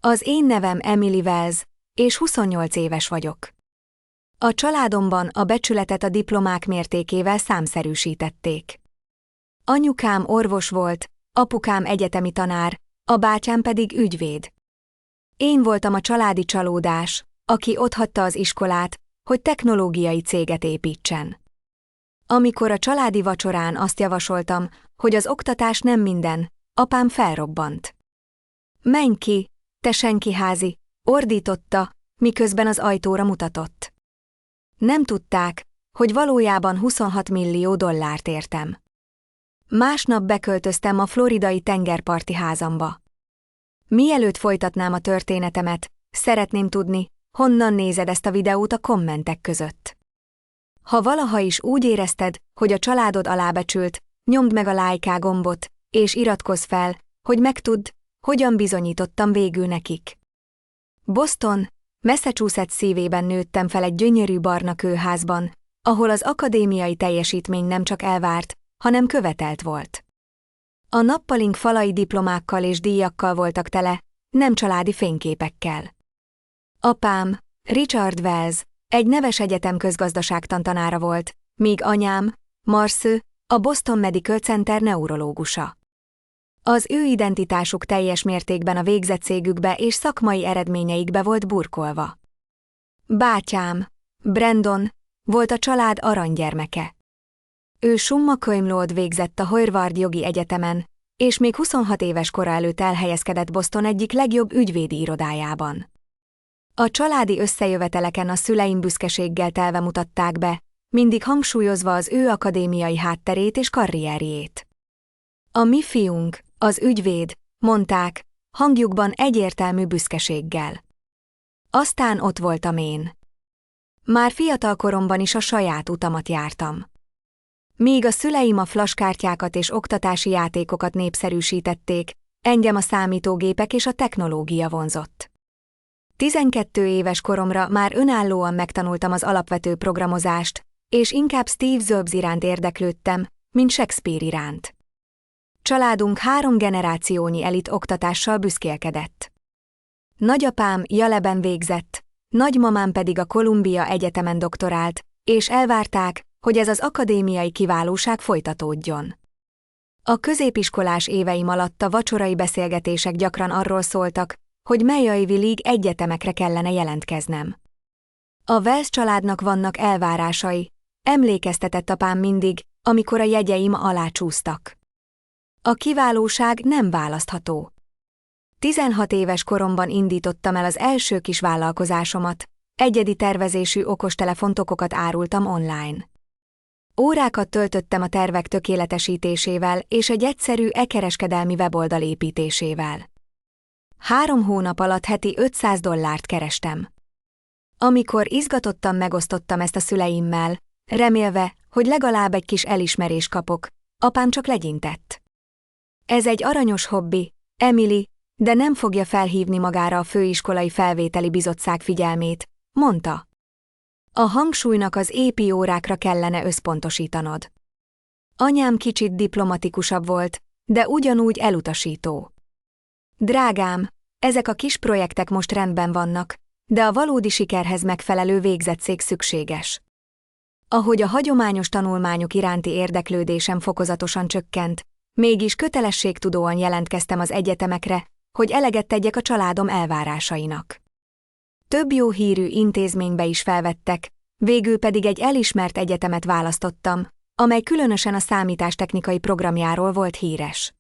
Az én nevem Emily Wells, és 28 éves vagyok. A családomban a becsületet a diplomák mértékével számszerűsítették. Anyukám orvos volt, apukám egyetemi tanár, a bátyám pedig ügyvéd. Én voltam a családi csalódás, aki otthagyta az iskolát, hogy technológiai céget építsen. Amikor a családi vacsorán azt javasoltam, hogy az oktatás nem minden, apám felrobbant. Menj ki, te senkiházi, ordította, miközben az ajtóra mutatott. Nem tudták, hogy valójában 26 millió dollárt értem. Másnap beköltöztem a floridai tengerparti házamba. Mielőtt folytatnám a történetemet, szeretném tudni, honnan nézed ezt a videót a kommentek között. Ha valaha is úgy érezted, hogy a családod alábecsült, nyomd meg a like gombot, és iratkozz fel, hogy megtudd, hogyan bizonyítottam végül nekik. Boston, Massachusetts szívében nőttem fel egy gyönyörű barna kőházban, ahol az akadémiai teljesítmény nem csak elvárt, hanem követelt volt. A nappalink falai diplomákkal és díjakkal voltak tele, nem családi fényképekkel. Apám, Richard Wells, egy neves egyetem közgazdaságtan tanára volt, míg anyám, Marcy, a Boston Medical Center neurológusa. Az ő identitásuk teljes mértékben a végzettségükbe és szakmai eredményeikbe volt burkolva. Bátyám, Brandon, volt a család aranygyermeke. Ő summa cum laude végzett a Harvard jogi egyetemen, és még 26 éves kora előtt elhelyezkedett Boston egyik legjobb ügyvédi irodájában. A családi összejöveteleken a szüleim büszkeséggel telve mutatták be, mindig hangsúlyozva az ő akadémiai hátterét és karrierjét. A mi fiunk, az ügyvéd, mondták, hangjukban egyértelmű büszkeséggel. Aztán ott voltam én. Már fiatal koromban is a saját utamat jártam. Míg a szüleim a flaskártyákat és oktatási játékokat népszerűsítették, engem a számítógépek és a technológia vonzott. 12 éves koromra már önállóan megtanultam az alapvető programozást, és inkább Steve Jobs iránt érdeklődtem, mint Shakespeare iránt. Családunk 3 generációnyi elit oktatással büszkélkedett. Nagyapám Yale-ben végzett, nagymamám pedig a Columbia Egyetemen doktorált, és elvárták, hogy ez az akadémiai kiválóság folytatódjon. A középiskolás éveim alatt a vacsorai beszélgetések gyakran arról szóltak, hogy mely Ivy League egyetemekre kellene jelentkeznem. A Wells családnak vannak elvárásai, emlékeztetett apám mindig, amikor a jegyeim alá csúsztak. A kiválóság nem választható. 16 éves koromban indítottam el az első kis vállalkozásomat, egyedi tervezésű okostelefontokokat árultam online. Órákat töltöttem a tervek tökéletesítésével és egy egyszerű e-kereskedelmi weboldal építésével. 3 hónap alatt heti $500 kerestem. Amikor izgatottan megosztottam ezt a szüleimmel, remélve, hogy legalább egy kis elismerést kapok, apám csak legyintett. Ez egy aranyos hobbi, Emily, de nem fogja felhívni magára a főiskolai felvételi bizottság figyelmét, mondta. A hangsúlynak az épi órákra kellene összpontosítanod. Anyám kicsit diplomatikusabb volt, de ugyanúgy elutasító. Drágám, ezek a kis projektek most rendben vannak, de a valódi sikerhez megfelelő végzettség szükséges. Ahogy a hagyományos tanulmányok iránti érdeklődésem fokozatosan csökkent, mégis kötelességtudóan jelentkeztem az egyetemekre, hogy eleget tegyek a családom elvárásainak. Több jó hírű intézménybe is felvettek, végül pedig egy elismert egyetemet választottam, amely különösen a számítástechnikai programjáról volt híres.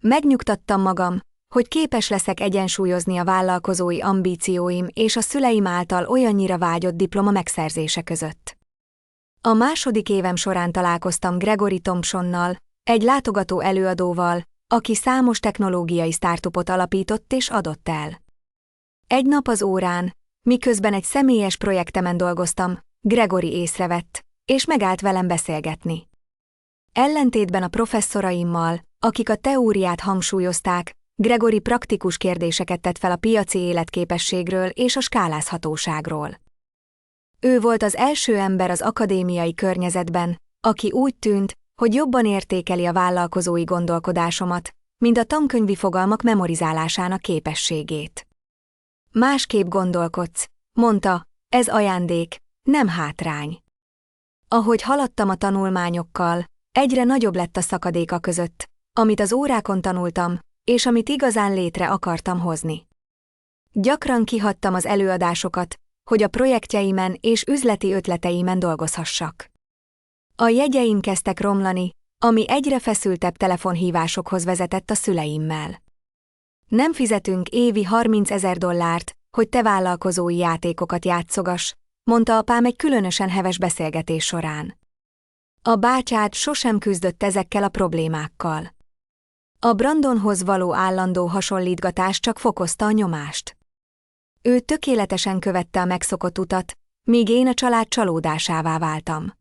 Megnyugtattam magam, hogy képes leszek egyensúlyozni a vállalkozói ambícióim és a szüleim által olyannyira vágyott diploma megszerzése között. A második évem során találkoztam Gregory Thompsonnal, egy látogató előadóval, aki számos technológiai startupot alapított és adott el. Egy nap az órán, miközben egy személyes projektemen dolgoztam, Gregory észrevett, és megállt velem beszélgetni. Ellentétben a professzoraimmal, akik a teóriát hangsúlyozták, Gregory praktikus kérdéseket tett fel a piaci életképességről és a skálázhatóságról. Ő volt az első ember az akadémiai környezetben, aki úgy tűnt, hogy jobban értékeli a vállalkozói gondolkodásomat, mint a tankönyvi fogalmak memorizálásának képességét. Másképp gondolkodsz, mondta, ez ajándék, nem hátrány. Ahogy haladtam a tanulmányokkal, egyre nagyobb lett a szakadék a között, amit az órákon tanultam, és amit igazán létre akartam hozni. Gyakran kihagytam az előadásokat, hogy a projektjeimen és üzleti ötleteimen dolgozhassak. A jegyeim kezdtek romlani, ami egyre feszültebb telefonhívásokhoz vezetett a szüleimmel. Nem fizetünk évi $30,000, hogy te vállalkozói játékokat játszogass, mondta apám egy különösen heves beszélgetés során. A bácsád sosem küzdött ezekkel a problémákkal. A Brandonhoz való állandó hasonlítgatás csak fokozta a nyomást. Ő tökéletesen követte a megszokott utat, míg én a család csalódásává váltam.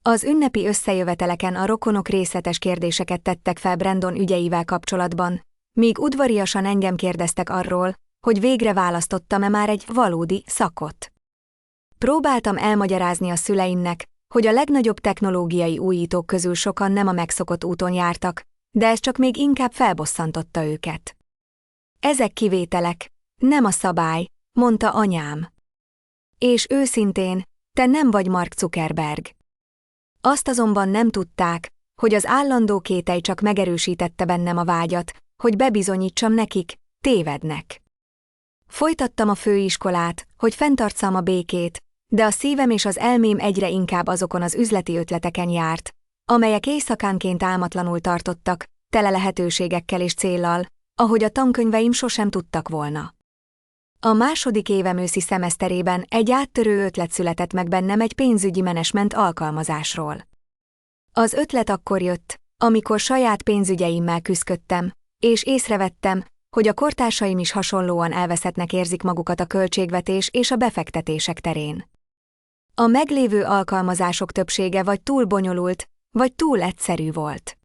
Az ünnepi összejöveteleken a rokonok részletes kérdéseket tettek fel Brandon ügyeivel kapcsolatban, míg udvariasan engem kérdeztek arról, hogy végre választottam-e már egy valódi szakot. Próbáltam elmagyarázni a szüleimnek, hogy a legnagyobb technológiai újítók közül sokan nem a megszokott úton jártak, de ez csak még inkább felbosszantotta őket. Ezek kivételek, nem a szabály, mondta anyám. És őszintén, te nem vagy Mark Zuckerberg. Azt azonban nem tudták, hogy az állandó kételj csak megerősítette bennem a vágyat, hogy bebizonyítsam nekik, tévednek. Folytattam a főiskolát, hogy fenntartsam a békét, de a szívem és az elmém egyre inkább azokon az üzleti ötleteken járt, amelyek éjszakánként álmatlanul tartottak, tele lehetőségekkel és céllal, ahogy a tankönyveim sosem tudtak volna. A második évem őszi szemeszterében egy áttörő ötlet született meg bennem egy pénzügyi menedzsment alkalmazásról. Az ötlet akkor jött, amikor saját pénzügyeimmel küszködtem, és észrevettem, hogy a kortársaim is hasonlóan elveszettnek érzik magukat a költségvetés és a befektetések terén. A meglévő alkalmazások többsége vagy túl bonyolult, vagy túl egyszerű volt.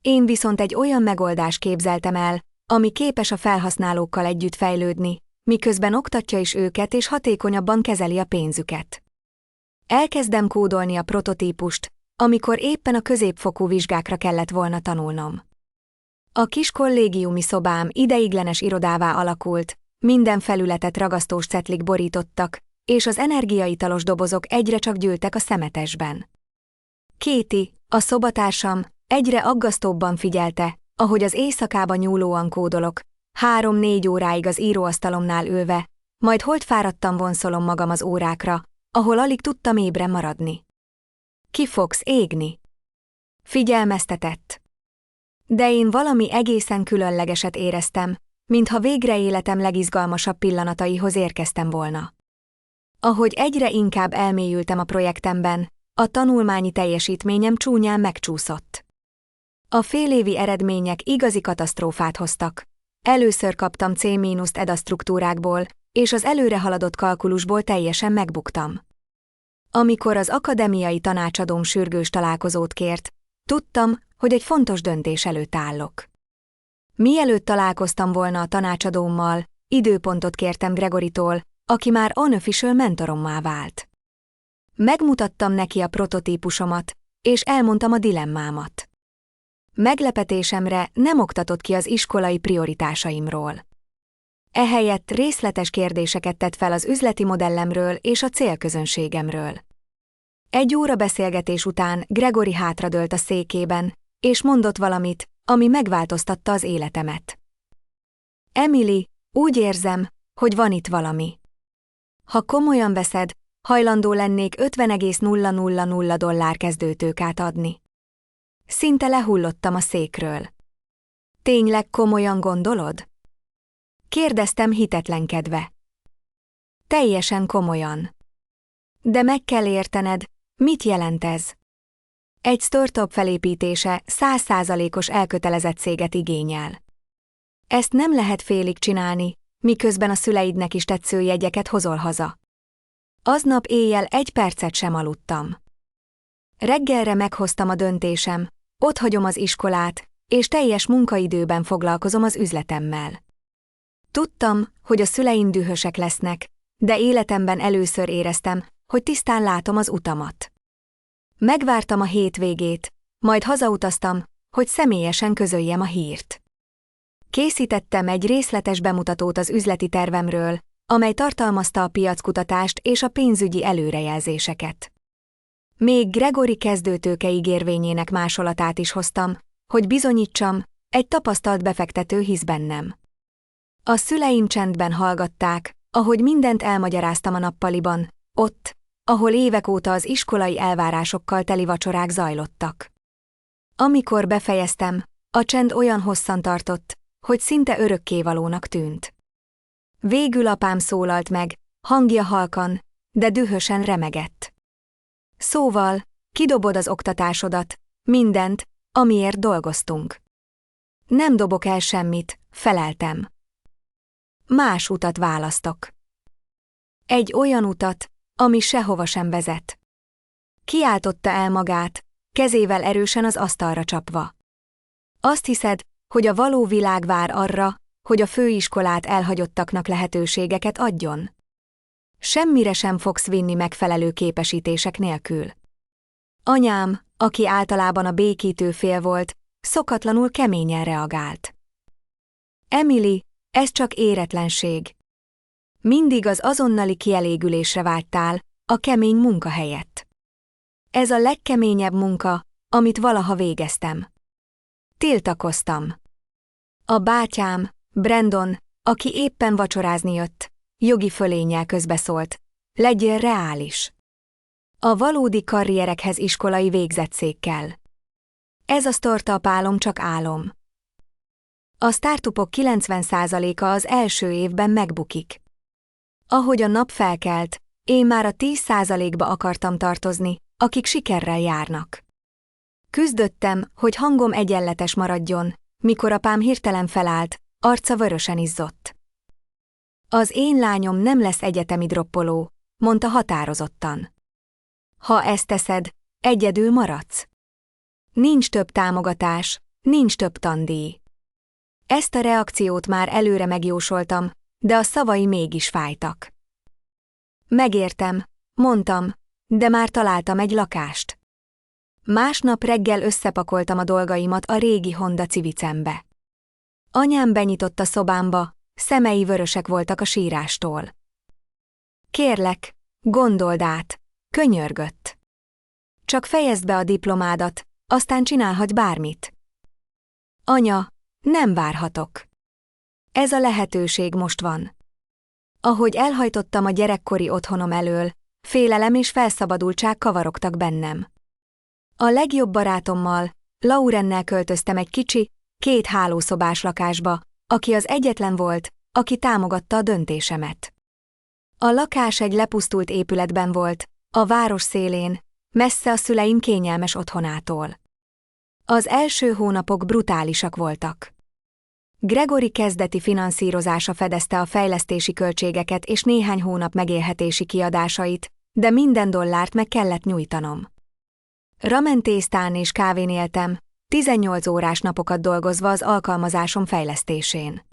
Én viszont egy olyan megoldást képzeltem el, ami képes a felhasználókkal együtt fejlődni, miközben oktatja is őket és hatékonyabban kezeli a pénzüket. Elkezdem kódolni a prototípust, amikor éppen a középfokú vizsgákra kellett volna tanulnom. A kis kollégiumi szobám ideiglenes irodává alakult, minden felületet ragasztós cetlik borítottak, és az energiaitalos dobozok egyre csak gyűltek a szemetesben. Katie, a szobatársam, egyre aggasztóbban figyelte, ahogy az éjszakában nyúlóan kódolok, 3-4 óráig az íróasztalomnál ülve, majd holdfáradtan vonszolom magam az órákra, ahol alig tudtam ébren maradni. Ki fogsz égni? Figyelmeztetett. De én valami egészen különlegeset éreztem, mintha végre életem legizgalmasabb pillanataihoz érkeztem volna. Ahogy egyre inkább elmélyültem a projektemben, a tanulmányi teljesítményem csúnyán megcsúszott. A félévi eredmények igazi katasztrófát hoztak. Először kaptam C- EDA struktúrákból, és az előrehaladott kalkulusból teljesen megbuktam. Amikor az akadémiai tanácsadóm sürgős találkozót kért, tudtam, hogy egy fontos döntés előtt állok. Mielőtt találkoztam volna a tanácsadómmal, időpontot kértem Gregorytól, aki már unofficial mentorommá vált. Megmutattam neki a prototípusomat, és elmondtam a dilemmámat. Meglepetésemre nem oktatott ki az iskolai prioritásaimról. Ehelyett részletes kérdéseket tett fel az üzleti modellemről és a célközönségemről. 1 óra beszélgetés után Gregory hátradőlt a székében, és mondott valamit, ami megváltoztatta az életemet. Emily, úgy érzem, hogy van itt valami. Ha komolyan veszed, hajlandó lennék $50,000 kezdőtőkát adni. Szinte lehullottam a székről. Tényleg komolyan gondolod? Kérdeztem hitetlenkedve. Teljesen komolyan. De meg kell értened, mit jelent ez? Egy startup felépítése 100%-os elkötelezettséget igényel. Ezt nem lehet félig csinálni, miközben a szüleidnek is tetsző jegyeket hozol haza. Aznap éjjel 1 percet sem aludtam. Reggelre meghoztam a döntésem, otthagyom az iskolát, és teljes munkaidőben foglalkozom az üzletemmel. Tudtam, hogy a szüleim dühösek lesznek, de életemben először éreztem, hogy tisztán látom az utamat. Megvártam a hétvégét, majd hazautaztam, hogy személyesen közöljem a hírt. Készítettem egy részletes bemutatót az üzleti tervemről, amely tartalmazta a piackutatást és a pénzügyi előrejelzéseket. Még Gregory kezdőtőke ígérvényének másolatát is hoztam, hogy bizonyítsam, egy tapasztalt befektető hisz bennem. A szüleim csendben hallgatták, ahogy mindent elmagyaráztam a nappaliban, ott, ahol évek óta az iskolai elvárásokkal teli vacsorák zajlottak. Amikor befejeztem, a csend olyan hosszan tartott, hogy szinte örökkévalónak tűnt. Végül apám szólalt meg, hangja halkan, de dühösen remegett. Szóval, kidobod az oktatásodat, mindent, amiért dolgoztunk. Nem dobok el semmit, feleltem. Más utat választok. Egy olyan utat, ami sehova sem vezet. Kiáltotta el magát, kezével erősen az asztalra csapva. Azt hiszed, hogy a való világ vár arra, hogy a főiskolát elhagyottaknak lehetőségeket adjon? Semmire sem fogsz vinni megfelelő képesítések nélkül. Anyám, aki általában a békítő fél volt, szokatlanul keményen reagált. Emily, ez csak éretlenség. Mindig az azonnali kielégülésre vágytál, a kemény munka helyett. Ez a legkeményebb munka, amit valaha végeztem. Tiltakoztam. A bátyám, Brandon, aki éppen vacsorázni jött, jogi fölénnyel közbeszólt. Legyél reális. A valódi karrierekhez iskolai végzettség kell. Ez a startup álom csak álom. A startupok 90%-a az első évben megbukik. Ahogy a nap felkelt, én már a 10%-ba akartam tartozni, akik sikerrel járnak. Küzdöttem, hogy hangom egyenletes maradjon, mikor apám hirtelen felállt, arca vörösen izzott. Az én lányom nem lesz egyetemi droppoló, mondta határozottan. Ha ezt teszed, egyedül maradsz. Nincs több támogatás, nincs több tandíj. Ezt a reakciót már előre megjósoltam, de a szavai mégis fájtak. Megértem, mondtam, de már találtam egy lakást. Másnap reggel összepakoltam a dolgaimat a régi Honda Civicembe. Anyám benyitott a szobámba, szemei vörösek voltak a sírástól. Kérlek, gondold át, könyörgött. Csak fejezd be a diplomádat, aztán csinálhatj bármit. Anya, nem várhatok. Ez a lehetőség most van. Ahogy elhajtottam a gyerekkori otthonom elől, félelem és felszabadultság kavarogtak bennem. A legjobb barátommal, Laurennel költöztem egy kicsi, 2 hálószobás lakásba, aki az egyetlen volt, aki támogatta a döntésemet. A lakás egy lepusztult épületben volt, a város szélén, messze a szüleim kényelmes otthonától. Az első hónapok brutálisak voltak. Gregory kezdeti finanszírozása fedezte a fejlesztési költségeket és néhány hónap megélhetési kiadásait, de minden dollárt meg kellett nyújtanom. Ramen tésztán és kávén éltem, 18 órás napokat dolgozva az alkalmazásom fejlesztésén.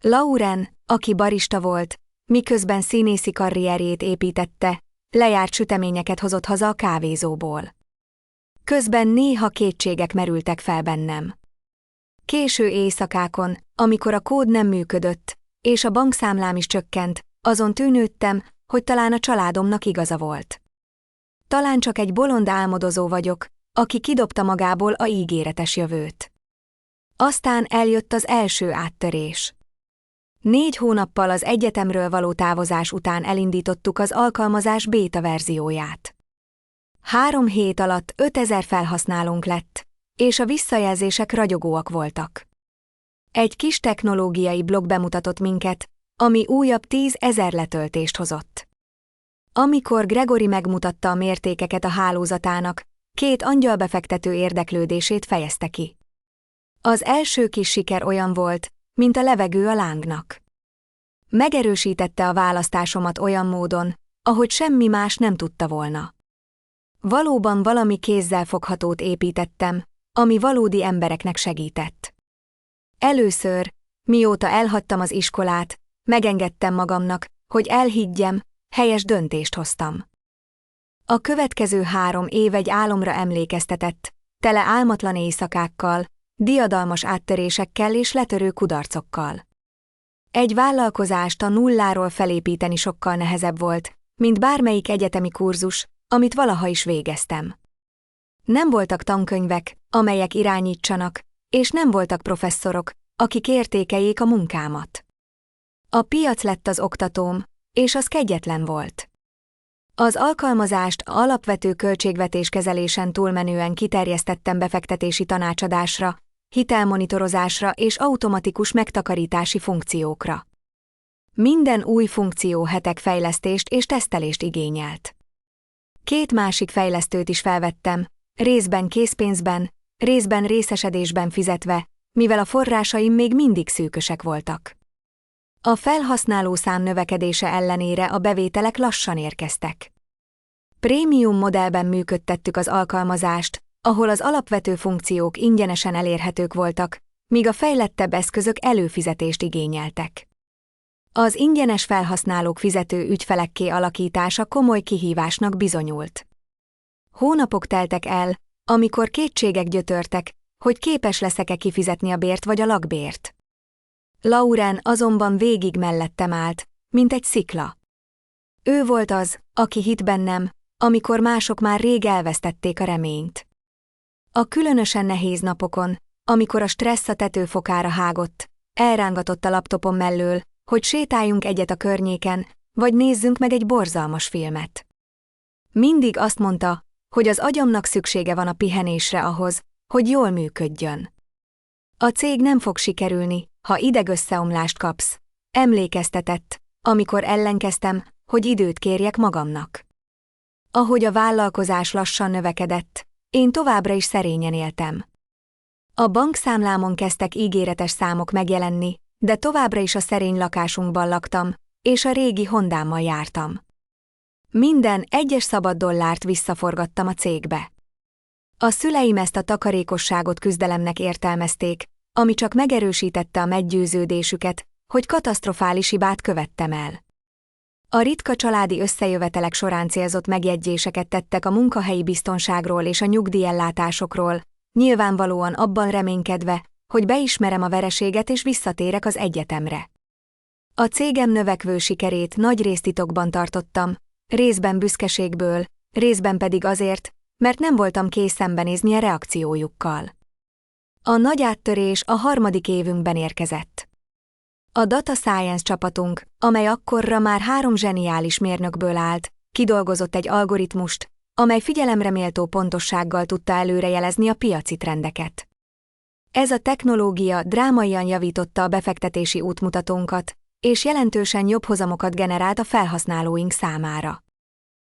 Lauren, aki barista volt, miközben színészi karrierjét építette, lejárt süteményeket hozott haza a kávézóból. Közben néha kétségek merültek fel bennem. Késő éjszakákon, amikor a kód nem működött, és a bankszámlám is csökkent, azon tűnődtem, hogy talán a családomnak igaza volt. Talán csak egy bolond álmodozó vagyok, aki kidobta magából a ígéretes jövőt. Aztán eljött az első áttörés. 4 hónappal az egyetemről való távozás után elindítottuk az alkalmazás béta verzióját. 3 hét alatt 5000 felhasználónk lett, és a visszajelzések ragyogóak voltak. Egy kis technológiai blog bemutatott minket, ami újabb 10 000 letöltést hozott. Amikor Gregory megmutatta a mértékeket a hálózatának, 2 angyalbefektető érdeklődését fejezte ki. Az első kis siker olyan volt, mint a levegő a lángnak. Megerősítette a választásomat olyan módon, ahogy semmi más nem tudta volna. Valóban valami kézzel foghatót építettem, ami valódi embereknek segített. Először, mióta elhagytam az iskolát, megengedtem magamnak, hogy elhiggyem, helyes döntést hoztam. A következő 3 év egy álomra emlékeztetett, tele álmatlan éjszakákkal, diadalmas áttörésekkel és letörő kudarcokkal. Egy vállalkozást a nulláról felépíteni sokkal nehezebb volt, mint bármelyik egyetemi kurzus, amit valaha is végeztem. Nem voltak tankönyvek, amelyek irányítsanak, és nem voltak professzorok, akik értékeljék a munkámat. A piac lett az oktatóm, és az kegyetlen volt. Az alkalmazást alapvető költségvetéskezelésen túlmenően kiterjesztettem befektetési tanácsadásra, hitelmonitorozásra és automatikus megtakarítási funkciókra. Minden új funkció hetek fejlesztést és tesztelést igényelt. 2 másik fejlesztőt is felvettem, részben készpénzben, részben részesedésben fizetve, mivel a forrásaim még mindig szűkösek voltak. A felhasználószám növekedése ellenére a bevételek lassan érkeztek. Prémium modellben működtettük az alkalmazást, ahol az alapvető funkciók ingyenesen elérhetők voltak, míg a fejlettebb eszközök előfizetést igényeltek. Az ingyenes felhasználók fizető ügyfelekké alakítása komoly kihívásnak bizonyult. Hónapok teltek el, amikor kétségek gyötörtek, hogy képes leszek-e kifizetni a bért vagy a lakbért. Lauren azonban végig mellettem állt, mint egy szikla. Ő volt az, aki hitt bennem, amikor mások már rég elvesztették a reményt. A különösen nehéz napokon, amikor a stressz a tetőfokára hágott, elrángatott a laptopom mellől, hogy sétáljunk egyet a környéken, vagy nézzünk meg egy borzalmas filmet. Mindig azt mondta, hogy az agyamnak szüksége van a pihenésre ahhoz, hogy jól működjön. A cég nem fog sikerülni, ha idegösszeomlást kapsz, emlékeztetett, amikor ellenkeztem, hogy időt kérjek magamnak. Ahogy a vállalkozás lassan növekedett, én továbbra is szerényen éltem. A bankszámlámon kezdtek ígéretes számok megjelenni, de továbbra is a szerény lakásunkban laktam, és a régi Hondámmal jártam. Minden egyes szabad dollárt visszaforgattam a cégbe. A szüleim ezt a takarékosságot küzdelemnek értelmezték, ami csak megerősítette a meggyőződésüket, hogy katasztrofális hibát követtem el. A ritka családi összejövetelek során célzott megjegyzéseket tettek a munkahelyi biztonságról és a nyugdíjellátásokról, nyilvánvalóan abban reménykedve, hogy beismerem a vereséget és visszatérek az egyetemre. A cégem növekvő sikerét nagyrészt titokban tartottam, részben büszkeségből, részben pedig azért, mert nem voltam kész szembenézni a reakciójukkal. A nagy áttörés a 3. évünkben érkezett. A Data Science csapatunk, amely akkorra már 3 zseniális mérnökből állt, kidolgozott egy algoritmust, amely figyelemre méltó pontossággal tudta előrejelezni a piaci trendeket. Ez a technológia drámaian javította a befektetési útmutatónkat, és jelentősen jobb hozamokat generált a felhasználóink számára.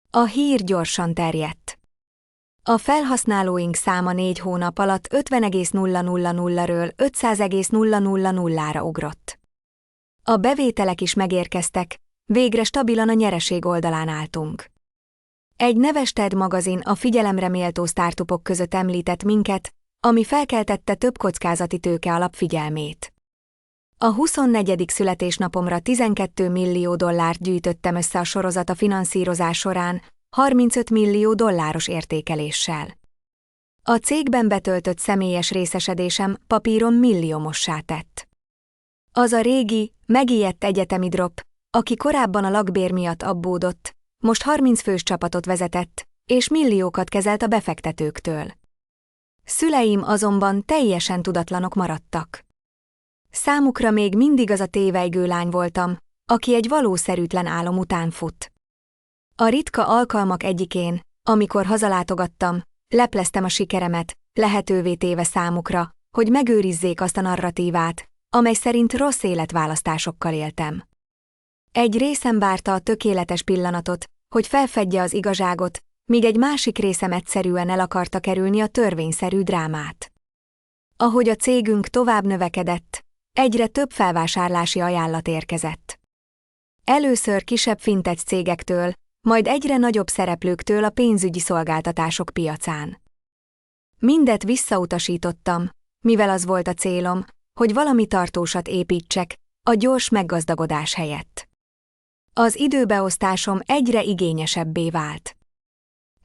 A hír gyorsan terjedt. A felhasználóink száma 4 hónap alatt 50,000-ről 500,000-ra ugrott. A bevételek is megérkeztek, végre stabilan a nyereség oldalán álltunk. Egy neves TED magazin a figyelemre méltó startupok között említett minket, ami felkeltette több kockázati tőke alap figyelmét. A 24. születésnapomra $12 millió gyűjtöttem össze a sorozat a finanszírozás során, $35 millió értékeléssel. A cégben betöltött személyes részesedésem papíron milliómossá tett. Az a régi, megijedt egyetemi drop, aki korábban a lakbér miatt aggódott, most 30 fős csapatot vezetett, és milliókat kezelt a befektetőktől. Szüleim azonban teljesen tudatlanok maradtak. Számukra még mindig az a tévejgő lány voltam, aki egy valószerűtlen álom után fut. A ritka alkalmak egyikén, amikor hazalátogattam, lepleztem a sikeremet, lehetővé téve számukra, hogy megőrizzék azt a narratívát, amely szerint rossz életválasztásokkal éltem. Egy részem várta a tökéletes pillanatot, hogy felfedje az igazságot, míg egy másik részem egyszerűen el akarta kerülni a törvényszerű drámát. Ahogy a cégünk tovább növekedett, egyre több felvásárlási ajánlat érkezett. Először kisebb fintech cégektől, majd egyre nagyobb szereplőktől a pénzügyi szolgáltatások piacán. Mindet visszautasítottam, mivel az volt a célom, hogy valami tartósat építsek, a gyors meggazdagodás helyett. Az időbeosztásom egyre igényesebbé vált.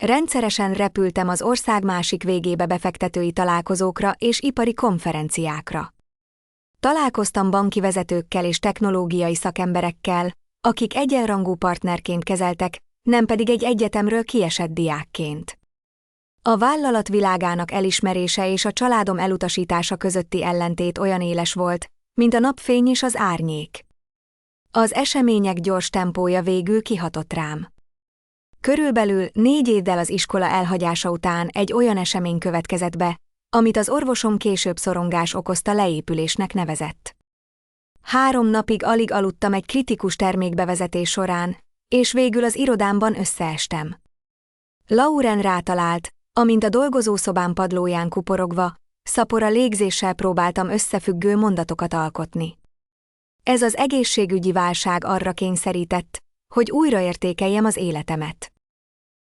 Rendszeresen repültem az ország másik végébe befektetői találkozókra és ipari konferenciákra. Találkoztam banki vezetőkkel és technológiai szakemberekkel, akik egyenrangú partnerként kezeltek, nem pedig egy egyetemről kiesett diákként. A vállalat világának elismerése és a családom elutasítása közötti ellentét olyan éles volt, mint a napfény és az árnyék. Az események gyors tempója végül kihatott rám. Körülbelül 4 évvel az iskola elhagyása után egy olyan esemény következett be, amit az orvosom később szorongás okozta leépülésnek nevezett. 3 napig alig aludtam egy kritikus termékbevezetés során, és végül az irodámban összeestem. Lauren rátalált, amint a dolgozószobám padlóján kuporogva, szapora légzéssel próbáltam összefüggő mondatokat alkotni. Ez az egészségügyi válság arra kényszerített, hogy újraértékeljem az életemet.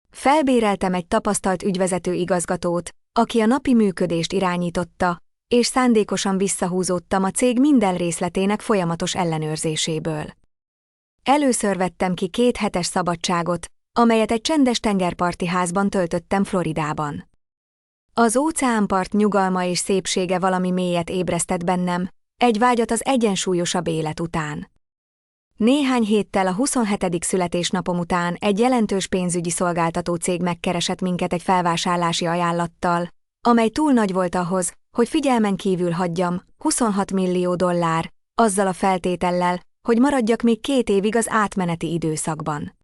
Felbéreltem egy tapasztalt ügyvezető igazgatót, aki a napi működést irányította, és szándékosan visszahúzódtam a cég minden részletének folyamatos ellenőrzéséből. Először vettem ki 2 hetes szabadságot, amelyet egy csendes tengerparti házban töltöttem Floridában. Az óceánpart nyugalma és szépsége valami mélyet ébresztett bennem, egy vágyat az egyensúlyosabb élet után. Néhány héttel a 27. születésnapom után egy jelentős pénzügyi szolgáltató cég megkeresett minket egy felvásárlási ajánlattal, amely túl nagy volt ahhoz, hogy figyelmen kívül hagyjam, $26 millió, azzal a feltétellel, hogy maradjak még 2 évig az átmeneti időszakban.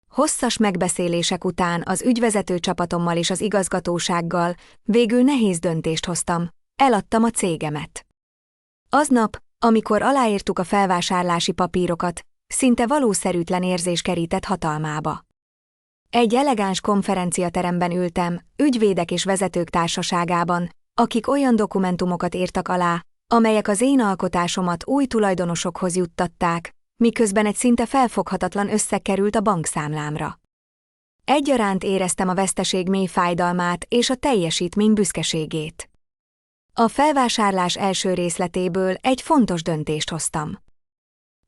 Hosszas megbeszélések után az ügyvezető csapatommal és az igazgatósággal végül nehéz döntést hoztam, eladtam a cégemet. Aznap, amikor aláírtuk a felvásárlási papírokat, szinte valószerűtlen érzés kerített hatalmába. Egy elegáns konferenciateremben ültem, ügyvédek és vezetők társaságában, akik olyan dokumentumokat írtak alá, amelyek az én alkotásomat új tulajdonosokhoz juttatták, miközben egy szinte felfoghatatlan összeg került a bankszámlámra. Egyaránt éreztem a veszteség mély fájdalmát és a teljesítmény büszkeségét. A felvásárlás első részletéből egy fontos döntést hoztam.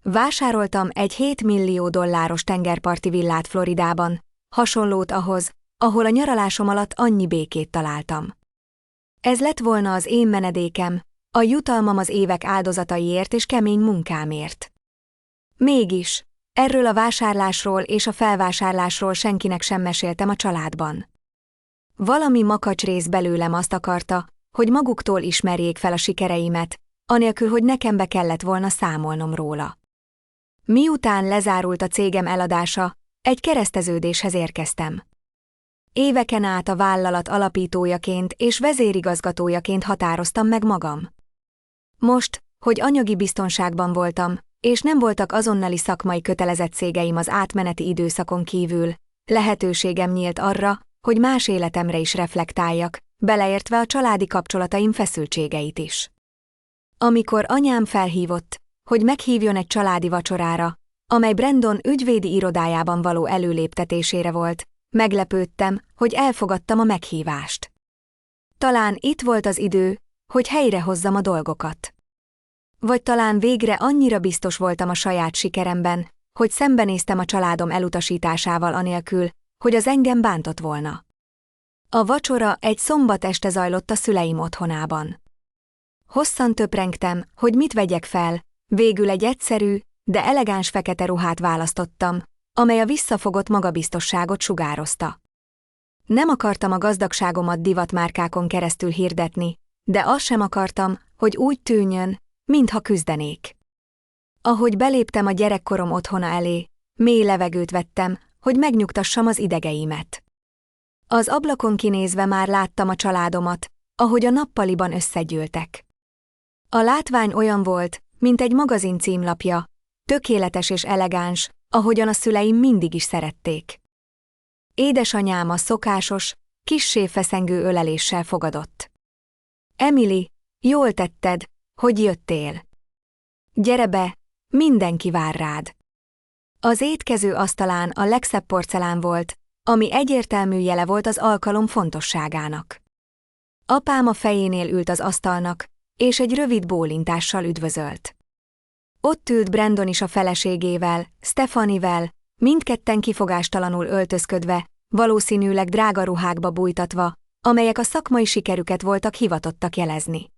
Vásároltam egy $7 millió tengerparti villát Floridában, hasonlót ahhoz, ahol a nyaralásom alatt annyi békét találtam. Ez lett volna az én menedékem, a jutalmam az évek áldozataiért és kemény munkámért. Mégis, erről a vásárlásról és a felvásárlásról senkinek sem meséltem a családban. Valami makacsrész belőlem azt akarta, hogy maguktól ismerjék fel a sikereimet, anélkül, hogy nekem be kellett volna számolnom róla. Miután lezárult a cégem eladása, egy kereszteződéshez érkeztem. Éveken át a vállalat alapítójaként és vezérigazgatójaként határoztam meg magam. Most, hogy anyagi biztonságban voltam, és nem voltak azonnali szakmai kötelezettségeim az átmeneti időszakon kívül, lehetőségem nyílt arra, hogy más életemre is reflektáljak, beleértve a családi kapcsolataim feszültségeit is. Amikor anyám felhívott, hogy meghívjon egy családi vacsorára, amely Brandon ügyvédi irodájában való előléptetésére volt, meglepődtem, hogy elfogadtam a meghívást. Talán itt volt az idő, hogy helyrehozzam a dolgokat. Vagy talán végre annyira biztos voltam a saját sikeremben, hogy szembenéztem a családom elutasításával anélkül, hogy az engem bántott volna. A vacsora egy szombat este zajlott a szüleim otthonában. Hosszan töprengtem, hogy mit vegyek fel, végül egy egyszerű, de elegáns fekete ruhát választottam, amely a visszafogott magabiztosságot sugározta. Nem akartam a gazdagságomat divatmárkákon keresztül hirdetni, de azt sem akartam, hogy úgy tűnjön, mintha küzdenék. Ahogy beléptem a gyerekkorom otthona elé, mély levegőt vettem, hogy megnyugtassam az idegeimet. Az ablakon kinézve már láttam a családomat, ahogy a nappaliban összegyűltek. A látvány olyan volt, mint egy magazin címlapja, tökéletes és elegáns, ahogyan a szüleim mindig is szerették. Édesanyám a szokásos, kissé feszengő öleléssel fogadott. Emily, jól tetted, hogy jöttél. Gyere be, mindenki vár rád. Az étkező asztalán a legszebb porcelán volt, ami egyértelmű jele volt az alkalom fontosságának. Apám a fejénél ült az asztalnak, és egy rövid bólintással üdvözölt. Ott ült Brandon is a feleségével, Stephanie-vel, mindketten kifogástalanul öltözködve, valószínűleg drága ruhákba bújtatva, amelyek a szakmai sikerüket voltak hivatottak jelezni.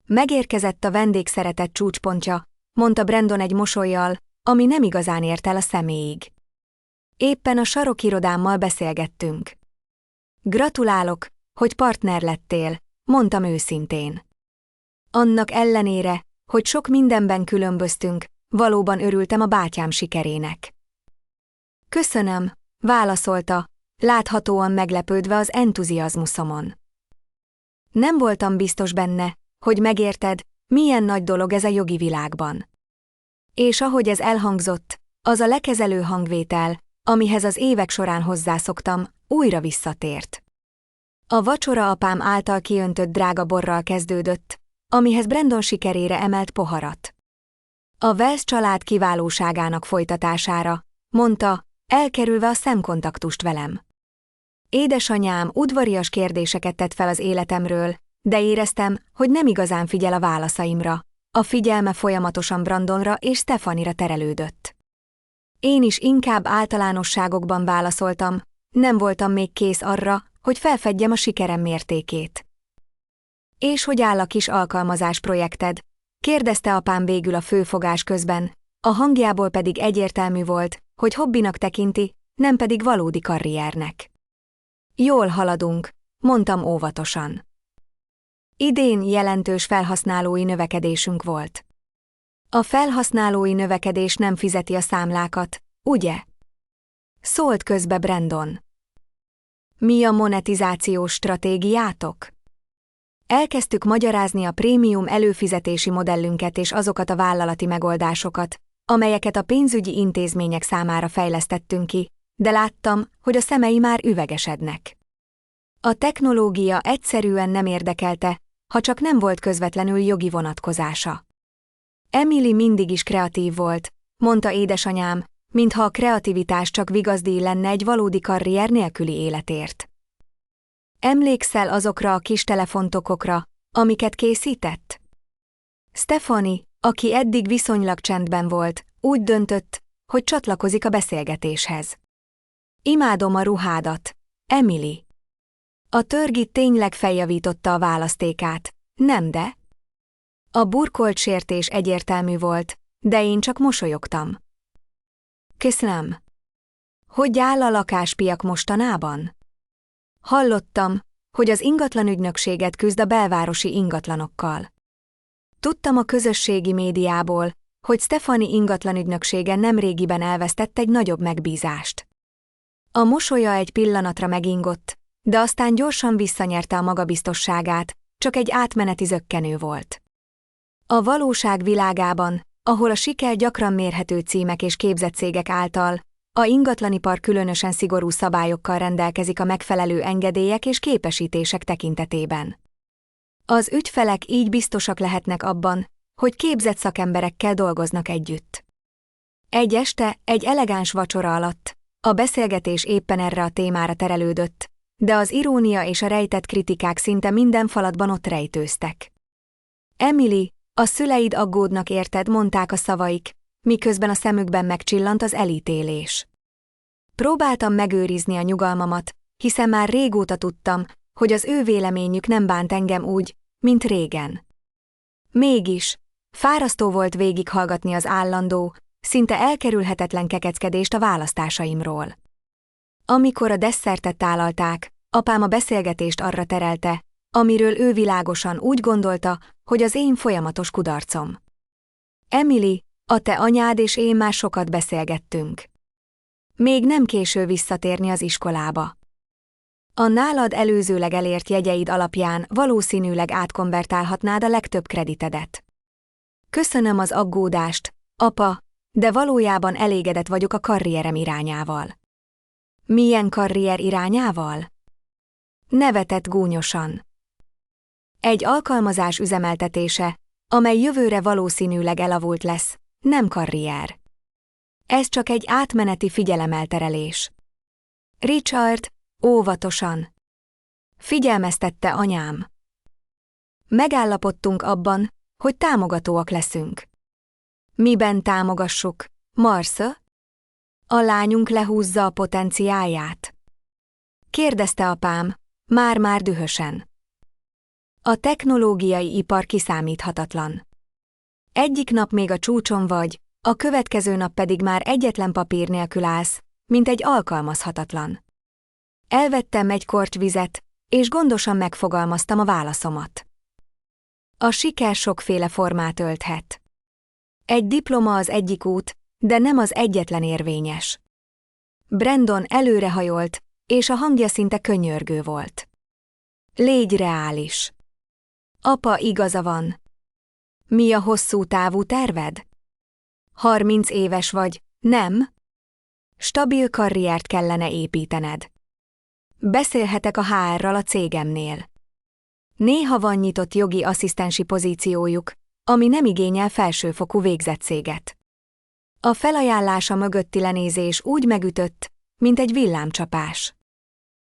Megérkezett a vendégszeretet csúcspontja, mondta Brandon egy mosollyal, ami nem igazán ért el a szeméig. Éppen a sarokirodámmal beszélgettünk. Gratulálok, hogy partner lettél, mondtam őszintén. Annak ellenére, hogy sok mindenben különböztünk, valóban örültem a bátyám sikerének. Köszönöm, válaszolta, láthatóan meglepődve az entuziazmusomon. Nem voltam biztos benne, hogy megérted, milyen nagy dolog ez a jogi világban. És ahogy ez elhangzott, az a lekezelő hangvétel, amihez az évek során hozzászoktam, újra visszatért. A vacsora apám által kiöntött drága borral kezdődött, amihez Brandon sikerére emelt poharat. A Wells család kiválóságának folytatására, mondta, elkerülve a szemkontaktust velem. Édesanyám udvarias kérdéseket tett fel az életemről, de éreztem, hogy nem igazán figyel a válaszaimra. A figyelme folyamatosan Brandonra és Stephanie-ra terelődött. Én is inkább általánosságokban válaszoltam, nem voltam még kész arra, hogy felfedjem a sikerem mértékét. És hogy áll a kis alkalmazás projekted? Kérdezte apám végül a főfogás közben, a hangjából pedig egyértelmű volt, hogy hobbinak tekinti, nem pedig valódi karriernek. Jól haladunk, mondtam óvatosan. Idén jelentős felhasználói növekedésünk volt. A felhasználói növekedés nem fizeti a számlákat, ugye? Szólt közbe Brandon. Mi a monetizációs stratégiátok? Elkezdtük magyarázni a prémium előfizetési modellünket és azokat a vállalati megoldásokat, amelyeket a pénzügyi intézmények számára fejlesztettünk ki, de láttam, hogy a szemei már üvegesednek. A technológia egyszerűen nem érdekelte, ha csak nem volt közvetlenül jogi vonatkozása. Emily mindig is kreatív volt, mondta édesanyám, mintha a kreativitás csak vigazdíj lenne egy valódi karrier nélküli életért. Emlékszel azokra a kis telefontokokra, amiket készített? Stephanie, aki eddig viszonylag csendben volt, úgy döntött, hogy csatlakozik a beszélgetéshez. Imádom a ruhádat, Emily. A törgi tényleg feljavította a választékát, nem de? A burkolt sértés egyértelmű volt, de én csak mosolyogtam. Köszönöm. Hogy áll a lakáspiac mostanában? Hallottam, hogy az ingatlanügynökséget küzd a belvárosi ingatlanokkal. Tudtam a közösségi médiából, hogy Stephanie ingatlanügynöksége nemrégiben elvesztett egy nagyobb megbízást. A mosolya egy pillanatra megingott, de aztán gyorsan visszanyerte a magabiztosságát, csak egy átmeneti zökkenő volt. A valóság világában, ahol a siker gyakran mérhető címek és képzett cégek által, a ingatlanipar különösen szigorú szabályokkal rendelkezik a megfelelő engedélyek és képesítések tekintetében. Az ügyfelek így biztosak lehetnek abban, hogy képzett szakemberekkel dolgoznak együtt. Egy este, egy elegáns vacsora alatt, a beszélgetés éppen erre a témára terelődött, de az irónia és a rejtett kritikák szinte minden falatban ott rejtőztek. Emily, a szüleid aggódnak érted, mondták a szavaik, miközben a szemükben megcsillant az elítélés. Próbáltam megőrizni a nyugalmamat, hiszen már régóta tudtam, hogy az ő véleményük nem bánt engem úgy, mint régen. Mégis, fárasztó volt végighallgatni az állandó, szinte elkerülhetetlen kekeckedést a választásaimról. Amikor a desszertet tálalták, apám a beszélgetést arra terelte, amiről ő világosan úgy gondolta, hogy az én folyamatos kudarcom. Emily, a te anyád és én már sokat beszélgettünk. Még nem késő visszatérni az iskolába. A nálad előzőleg elért jegyeid alapján valószínűleg átkonvertálhatnád a legtöbb kreditedet. Köszönöm az aggódást, apa, de valójában elégedett vagyok a karrierem irányával. Milyen karrier irányával? Nevetett gúnyosan. Egy alkalmazás üzemeltetése, amely jövőre valószínűleg elavult lesz, nem karrier. Ez csak egy átmeneti figyelemelterelés. Richard, óvatosan! Figyelmeztette anyám. Megállapodtunk abban, hogy támogatóak leszünk. Miben támogassuk, Marcia? A lányunk lehúzza a potenciálját. Kérdezte apám, már-már dühösen. A technológiai ipar kiszámíthatatlan. Egyik nap még a csúcson vagy, a következő nap pedig már egyetlen papír nélkül állsz, mint egy alkalmazhatatlan. Elvettem egy korty vizet, és gondosan megfogalmaztam a válaszomat. A siker sokféle formát ölthet. Egy diploma az egyik út, de nem az egyetlen érvényes. Brandon előrehajolt, és a hangja szinte könyörgő volt. Légy reális. Apa, igaza van. Mi a hosszú távú terved? 30 éves vagy, nem? Stabil karriert kellene építened. Beszélhetek a HR-ral a cégemnél. Néha van nyitott jogi asszisztensi pozíciójuk, ami nem igényel felsőfokú végzettséget. A felajánlása mögötti lenézés úgy megütött, mint egy villámcsapás.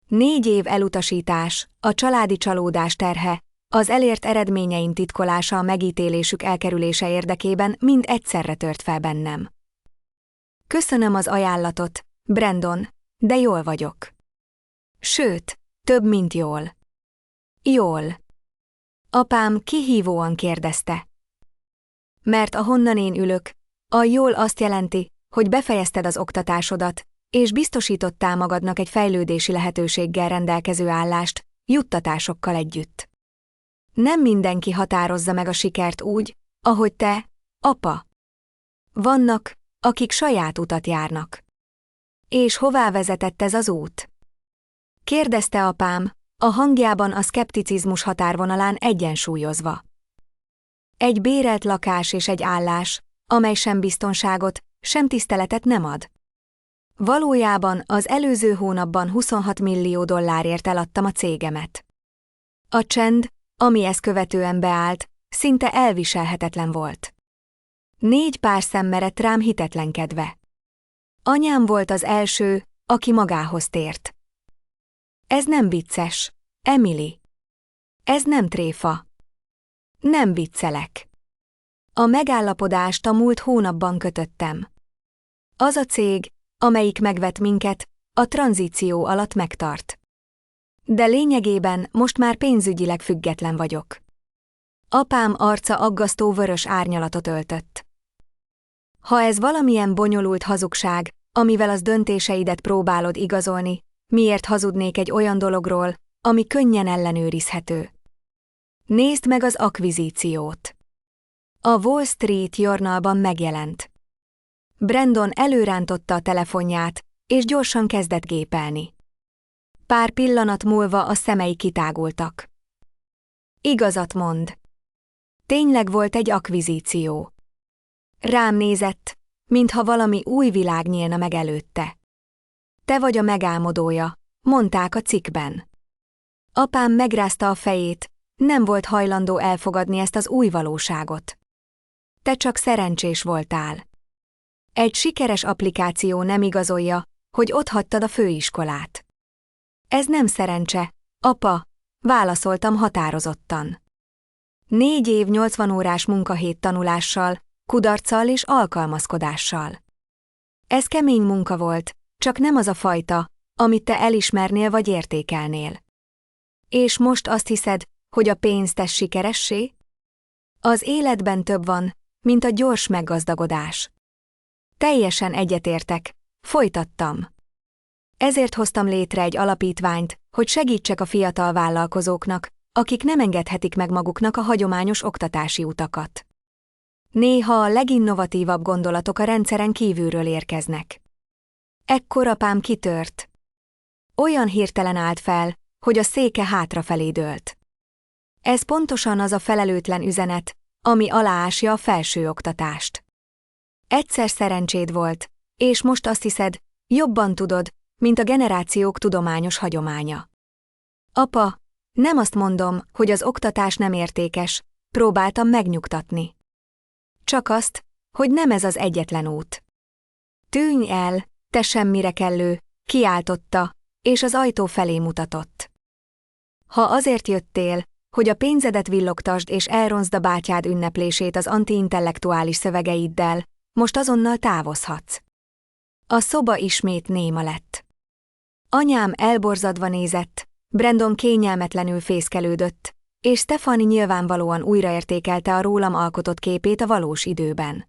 4 év elutasítás, a családi csalódás terhe, az elért eredményeim titkolása a megítélésük elkerülése érdekében mind egyszerre tört fel bennem. Köszönöm az ajánlatot, Brandon, de jól vagyok. Sőt, több, mint jól. Jól. Apám kihívóan kérdezte. Mert ahonnan én ülök, a jól azt jelenti, hogy befejezted az oktatásodat, és biztosítottál magadnak egy fejlődési lehetőséggel rendelkező állást, juttatásokkal együtt. Nem mindenki határozza meg a sikert úgy, ahogy te, apa. Vannak, akik saját utat járnak. És hová vezetett ez az út? Kérdezte apám, a hangjában a szkepticizmus határvonalán egyensúlyozva. Egy bérelt lakás és egy állás, amely sem biztonságot, sem tiszteletet nem ad. Valójában az előző hónapban $26 millió eladtam a cégemet. A csend, ami ezt követően beállt, szinte elviselhetetlen volt. 4 pár szem merett rám hitetlenkedve. Anyám volt az első, aki magához tért. Ez nem vicces, Emily. Ez nem tréfa. Nem viccelek. A megállapodást a múlt hónapban kötöttem. Az a cég, amelyik megvet minket, a tranzíció alatt megtart. De lényegében most már pénzügyileg független vagyok. Apám arca aggasztó vörös árnyalatot öltött. Ha ez valamilyen bonyolult hazugság, amivel az döntéseidet próbálod igazolni, miért hazudnék egy olyan dologról, ami könnyen ellenőrizhető? Nézd meg az akvizíciót. A Wall Street Journalban megjelent. Brandon előrántotta a telefonját, és gyorsan kezdett gépelni. Pár pillanat múlva a szemei kitágultak. Igazat mond. Tényleg volt egy akvizíció. Rám nézett, mintha valami új világ nyílna meg előtte. Te vagy a megálmodója, mondták a cikkben. Apám megrázta a fejét, nem volt hajlandó elfogadni ezt az új valóságot. Te csak szerencsés voltál. Egy sikeres applikáció nem igazolja, hogy otthagytad a főiskolát. Ez nem szerencse, apa, válaszoltam határozottan. 4 év 80 órás munkahét tanulással, kudarccal és alkalmazkodással. Ez kemény munka volt, csak nem az a fajta, amit te elismernél vagy értékelnél. És most azt hiszed, hogy a pénz tesz sikeressé? Az életben több van, mint a gyors meggazdagodás. Teljesen egyetértek, folytattam. Ezért hoztam létre egy alapítványt, hogy segítsek a fiatal vállalkozóknak, akik nem engedhetik meg maguknak a hagyományos oktatási utakat. Néha a leginnovatívabb gondolatok a rendszeren kívülről érkeznek. Ekkor apám kitört. Olyan hirtelen állt fel, hogy a széke hátrafelé dőlt. Ez pontosan az a felelőtlen üzenet, ami aláásja a felsőoktatást. Egyszer szerencséd volt, és most azt hiszed, jobban tudod, mint a generációk tudományos hagyománya. Apa, nem azt mondom, hogy az oktatás nem értékes, próbáltam megnyugtatni. Csak azt, hogy nem ez az egyetlen út. Tűnj el, te semmire kellő, kiáltotta, és az ajtó felé mutatott. Ha azért jöttél, hogy a pénzedet villogtasd és elronzd a bátyád ünneplését az antiintellektuális szövegeiddel, most azonnal távozhatsz. A szoba ismét néma lett. Anyám elborzadva nézett, Brandon kényelmetlenül fészkelődött, és Stephanie nyilvánvalóan újraértékelte a rólam alkotott képét a valós időben.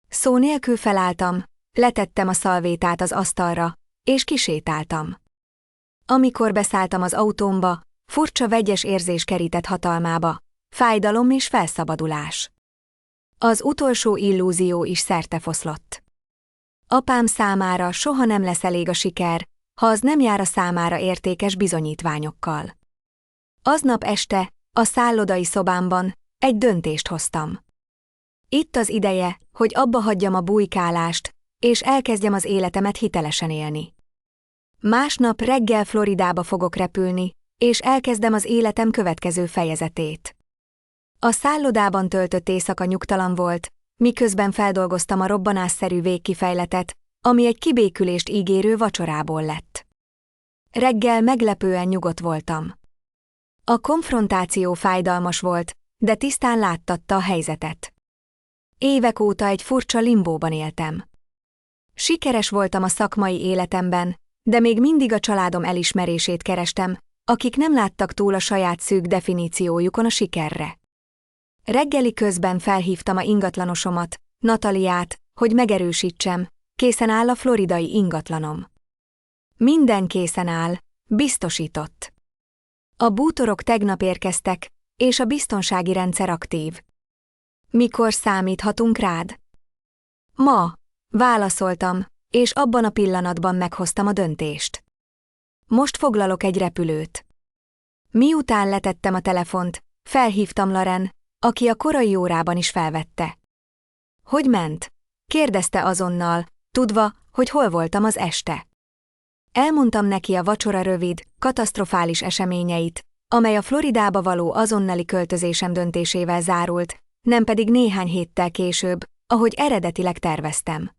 Szó nélkül felálltam, letettem a szalvétát az asztalra, és kisétáltam. Amikor beszálltam az autómba, furcsa vegyes érzés kerített hatalmába, fájdalom és felszabadulás. Az utolsó illúzió is szertefoszlott. Apám számára soha nem lesz elég a siker, ha az nem jár a számára értékes bizonyítványokkal. Aznap este, a szállodai szobámban egy döntést hoztam. Itt az ideje, hogy abba hagyjam a bujkálást, és elkezdjem az életemet hitelesen élni. Másnap reggel Floridába fogok repülni, és elkezdem az életem következő fejezetét. A szállodában töltött éjszaka nyugtalan volt, miközben feldolgoztam a robbanásszerű végkifejletet, ami egy kibékülést ígérő vacsorából lett. Reggel meglepően nyugodt voltam. A konfrontáció fájdalmas volt, de tisztán láttatta a helyzetet. Évek óta egy furcsa limbóban éltem. Sikeres voltam a szakmai életemben, de még mindig a családom elismerését kerestem, akik nem láttak túl a saját szűk definíciójukon a sikerre. Reggeli közben felhívtam a ingatlanosomat, Nataliát, hogy megerősítsem, készen áll a floridai ingatlanom. Minden készen áll, biztosított. A bútorok tegnap érkeztek, és a biztonsági rendszer aktív. Mikor számíthatunk rád? Ma, válaszoltam, és abban a pillanatban meghoztam a döntést. Most foglalok egy repülőt. Miután letettem a telefont, felhívtam Laren, aki a korai órában is felvette. Hogy ment? Kérdezte azonnal, tudva, hogy hol voltam az este. Elmondtam neki a vacsora rövid, katasztrofális eseményeit, amely a Floridába való azonnali költözésem döntésével zárult, nem pedig néhány héttel később, ahogy eredetileg terveztem.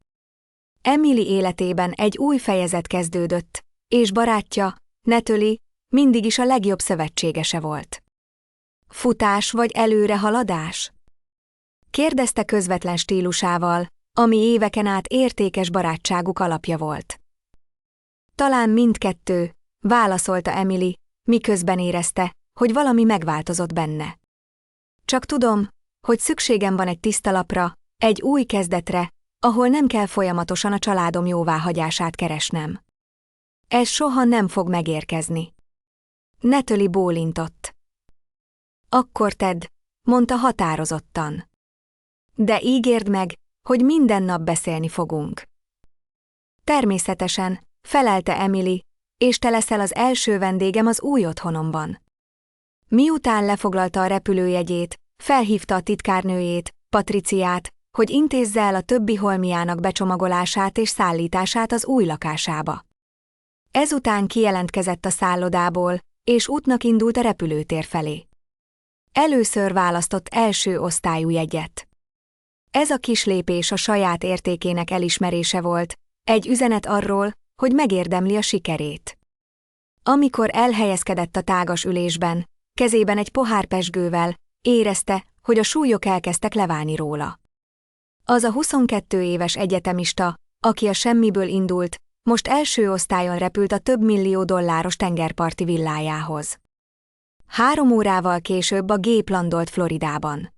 Emily életében egy új fejezet kezdődött, és barátja, Natalie, mindig is a legjobb szövetségese volt. Futás vagy előrehaladás? Kérdezte közvetlen stílusával, ami éveken át értékes barátságuk alapja volt. Talán mindkettő, válaszolta Emily, miközben érezte, hogy valami megváltozott benne. Csak tudom, hogy szükségem van egy tiszta lapra, egy új kezdetre, ahol nem kell folyamatosan a családom jóváhagyását keresnem. Ez soha nem fog megérkezni. Natalie bólintott. Akkor tedd, mondta határozottan. De ígérd meg, hogy minden nap beszélni fogunk. Természetesen, felelte Emily, és te leszel az első vendégem az új otthonomban. Miután lefoglalta a repülőjegyét, felhívta a titkárnőjét, Patriciát, hogy intézze el a többi holmiának becsomagolását és szállítását az új lakásába. Ezután kijelentkezett a szállodából, és útnak indult a repülőtér felé. Először választott első osztályú jegyet. Ez a kis lépés a saját értékének elismerése volt, egy üzenet arról, hogy megérdemli a sikerét. Amikor elhelyezkedett a tágas ülésben, kezében egy pohár pezsgővel, érezte, hogy a súlyok elkezdtek leválni róla. Az a 22 éves egyetemista, aki a semmiből indult, most első osztályon repült a több millió dolláros tengerparti villájához. 3 órával később a gép landolt Floridában.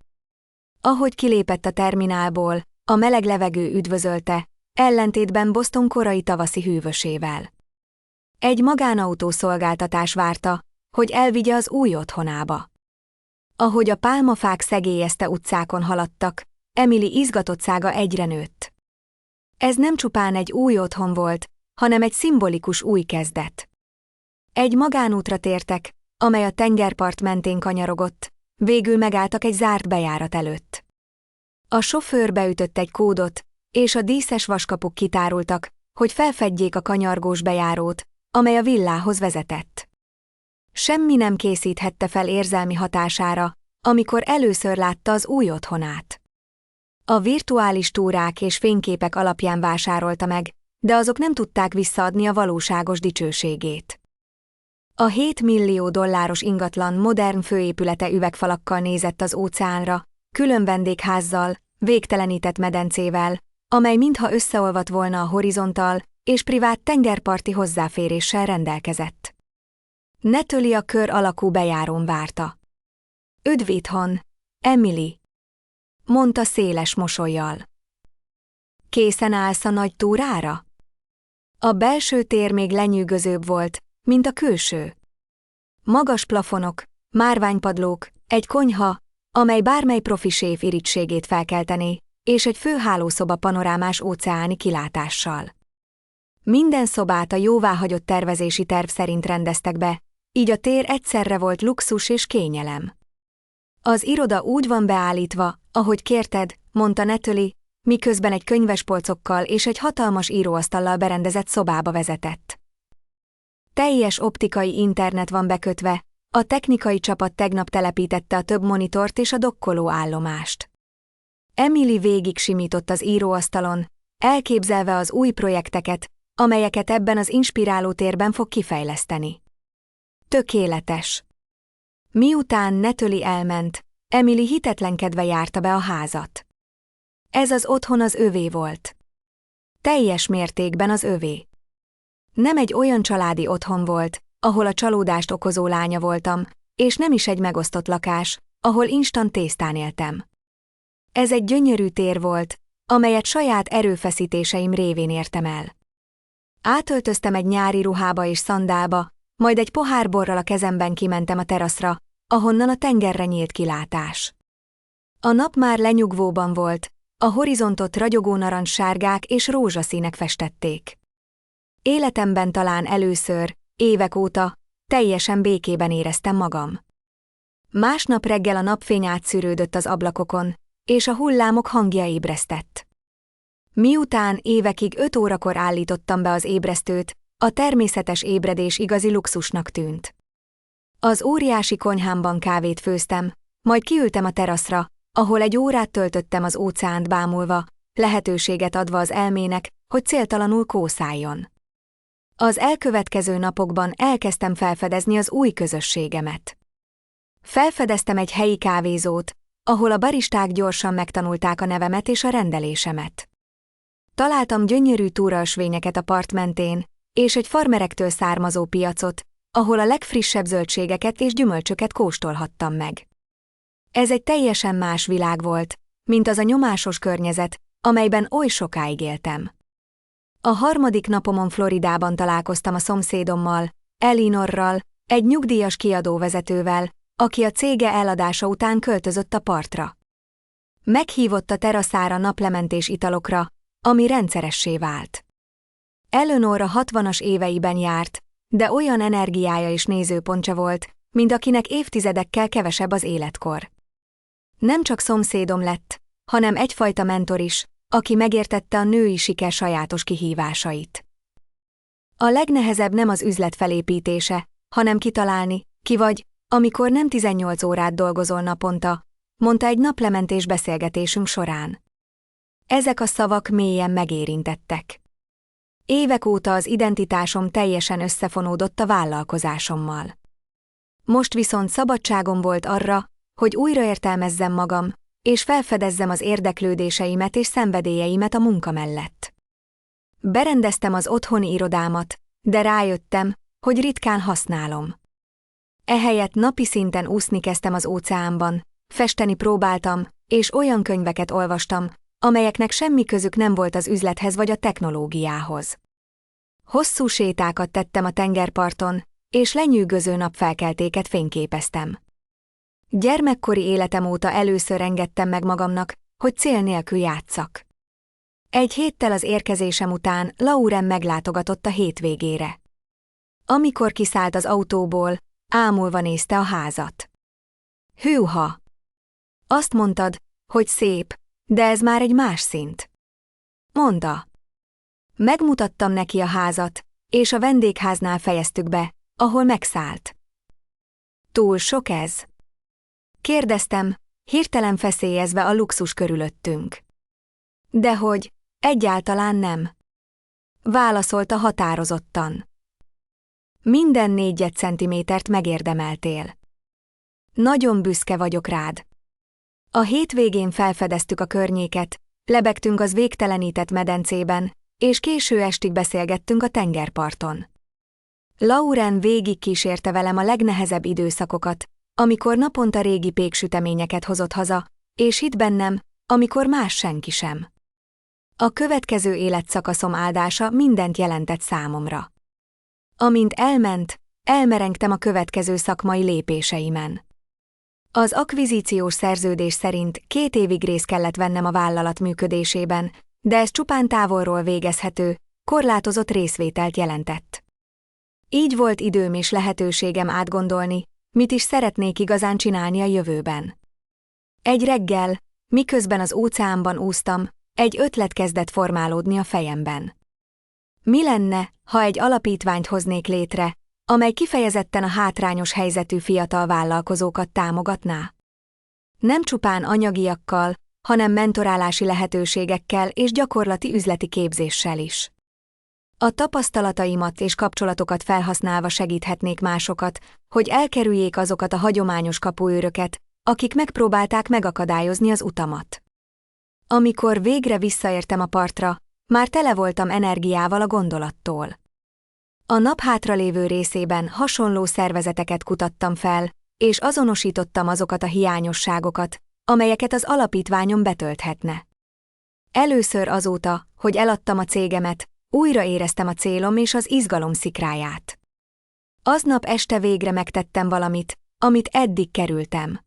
Ahogy kilépett a terminálból, a meleg levegő üdvözölte, ellentétben Boston korai tavaszi hűvösével. Egy magánautó szolgáltatás várta, hogy elvigye az új otthonába. Ahogy a pálmafák szegélyezte utcákon haladtak, Emily izgatottsága egyre nőtt. Ez nem csupán egy új otthon volt, hanem egy szimbolikus új kezdet. Egy magánútra tértek, amely a tengerpart mentén kanyarogott, végül megálltak egy zárt bejárat előtt. A sofőr beütött egy kódot, és a díszes vaskapuk kitárultak, hogy felfedjék a kanyargós bejárót, amely a villához vezetett. Semmi nem készíthette fel érzelmi hatására, amikor először látta az új otthonát. A virtuális túrák és fényképek alapján vásárolta meg, de azok nem tudták visszaadni a valóságos dicsőségét. A 7 millió dolláros ingatlan modern főépülete üvegfalakkal nézett az óceánra, külön vendégházzal, végtelenített medencével, amely mintha összeolvadt volna a horizonttal, és privát tengerparti hozzáféréssel rendelkezett. Natalie a kör alakú bejárón várta. Üdv itthon, Emily, mondta széles mosollyal. Készen állsz a nagy túrára? A belső tér még lenyűgözőbb volt, mint a külső. Magas plafonok, márványpadlók, egy konyha, amely bármely profi séf irítségét felkeltené, és egy főhálószoba panorámás óceáni kilátással. Minden szobát a jóváhagyott tervezési terv szerint rendeztek be, így a tér egyszerre volt luxus és kényelem. Az iroda úgy van beállítva, ahogy kérted, mondta Natalie, miközben egy könyvespolcokkal és egy hatalmas íróasztallal berendezett szobába vezetett. Teljes optikai internet van bekötve, a technikai csapat tegnap telepítette a több monitort és a dokkoló állomást. Emily végig simított az íróasztalon, elképzelve az új projekteket, amelyeket ebben az inspiráló térben fog kifejleszteni. Tökéletes. Miután Natalie elment, Emily hitetlenkedve járta be a házat. Ez az otthon az övé volt. Teljes mértékben az övé. Nem egy olyan családi otthon volt, ahol a csalódást okozó lánya voltam, és nem is egy megosztott lakás, ahol instant tésztán éltem. Ez egy gyönyörű tér volt, amelyet saját erőfeszítéseim révén értem el. Átöltöztem egy nyári ruhába és szandálba, majd egy pohár borral a kezemben kimentem a teraszra, ahonnan a tengerre nyílt kilátás. A nap már lenyugvóban volt, a horizontot ragyogó narancssárgák és rózsaszínek festették. Életemben talán először, évek óta, teljesen békében éreztem magam. Másnap reggel a napfény átszűrődött az ablakokon, és a hullámok hangja ébresztett. Miután évekig 5 órakor állítottam be az ébresztőt, a természetes ébredés igazi luxusnak tűnt. Az óriási konyhámban kávét főztem, majd kiültem a teraszra, ahol egy órát töltöttem az óceánt bámulva, lehetőséget adva az elmének, hogy céltalanul kószáljon. Az elkövetkező napokban elkezdtem felfedezni az új közösségemet. Felfedeztem egy helyi kávézót, ahol a baristák gyorsan megtanulták a nevemet és a rendelésemet. Találtam gyönyörű túraösvényeket a part mentén, és egy farmerektől származó piacot, ahol a legfrissebb zöldségeket és gyümölcsöket kóstolhattam meg. Ez egy teljesen más világ volt, mint az a nyomásos környezet, amelyben oly sokáig éltem. A harmadik napomon Floridában találkoztam a szomszédommal, Elinorral, egy nyugdíjas kiadóvezetővel, aki a cége eladása után költözött a partra. Meghívott a teraszára naplementés italokra, ami rendszeressé vált. Eleanor a 60-as éveiben járt, de olyan energiája és nézőpontja volt, mint akinek évtizedekkel kevesebb az életkor. Nem csak szomszédom lett, hanem egyfajta mentor is, aki megértette a női siker sajátos kihívásait. A legnehezebb nem az üzlet felépítése, hanem kitalálni, ki vagy, amikor nem 18 órát dolgozol naponta, mondta egy naplementés beszélgetésünk során. Ezek a szavak mélyen megérintettek. Évek óta az identitásom teljesen összefonódott a vállalkozásommal. Most viszont szabadságom volt arra, hogy újraértelmezzem magam, és felfedezzem az érdeklődéseimet és szenvedélyeimet a munka mellett. Berendeztem az otthoni irodámat, de rájöttem, hogy ritkán használom. Ehelyett napi szinten úszni kezdtem az óceánban, festeni próbáltam, és olyan könyveket olvastam, amelyeknek semmi közük nem volt az üzlethez vagy a technológiához. Hosszú sétákat tettem a tengerparton, és lenyűgöző napfelkeltéket fényképeztem. Gyermekkori életem óta először engedtem meg magamnak, hogy cél nélkül játsszak. Egy héttel az érkezésem után Lauren meglátogatott a hétvégére. Amikor kiszállt az autóból, ámulva nézte a házat. Hűha! Azt mondtad, hogy szép, de ez már egy más szint. Mondta. Megmutattam neki a házat, és a vendégháznál fejeztük be, ahol megszállt. Túl sok ez? Kérdeztem, hirtelen feszélyezve a luxus körülöttünk. Dehogy, egyáltalán nem. Válaszolta határozottan. Minden 4 centimétert megérdemeltél. Nagyon büszke vagyok rád. A hétvégén felfedeztük a környéket, lebegtünk az végtelenített medencében, és késő estig beszélgettünk a tengerparton. Lauren végig kísérte velem a legnehezebb időszakokat, amikor naponta régi péksüteményeket hozott haza, és hitt bennem, amikor más senki sem. A következő életszakaszom áldása mindent jelentett számomra. Amint elment, elmerengtem a következő szakmai lépéseimen. Az akvizíciós szerződés szerint 2 évig részt kellett vennem a vállalat működésében, de ez csupán távolról végezhető, korlátozott részvételt jelentett. Így volt időm és lehetőségem átgondolni, mit is szeretnék igazán csinálni a jövőben. Egy reggel, miközben az óceánban úsztam, egy ötlet kezdett formálódni a fejemben. Mi lenne, ha egy alapítványt hoznék létre, amely kifejezetten a hátrányos helyzetű fiatal vállalkozókat támogatná? Nem csupán anyagiakkal, hanem mentorálási lehetőségekkel és gyakorlati üzleti képzéssel is. A tapasztalataimat és kapcsolatokat felhasználva segíthetnék másokat, hogy elkerüljék azokat a hagyományos kapuőröket, akik megpróbálták megakadályozni az utamat. Amikor végre visszaértem a partra, már tele voltam energiával a gondolattól. A nap hátralévő részében hasonló szervezeteket kutattam fel, és azonosítottam azokat a hiányosságokat, amelyeket az alapítványom betölthetne. Először azóta, hogy eladtam a cégemet, újra éreztem a célom és az izgalom szikráját. Aznap este végre megtettem valamit, amit eddig kerültem.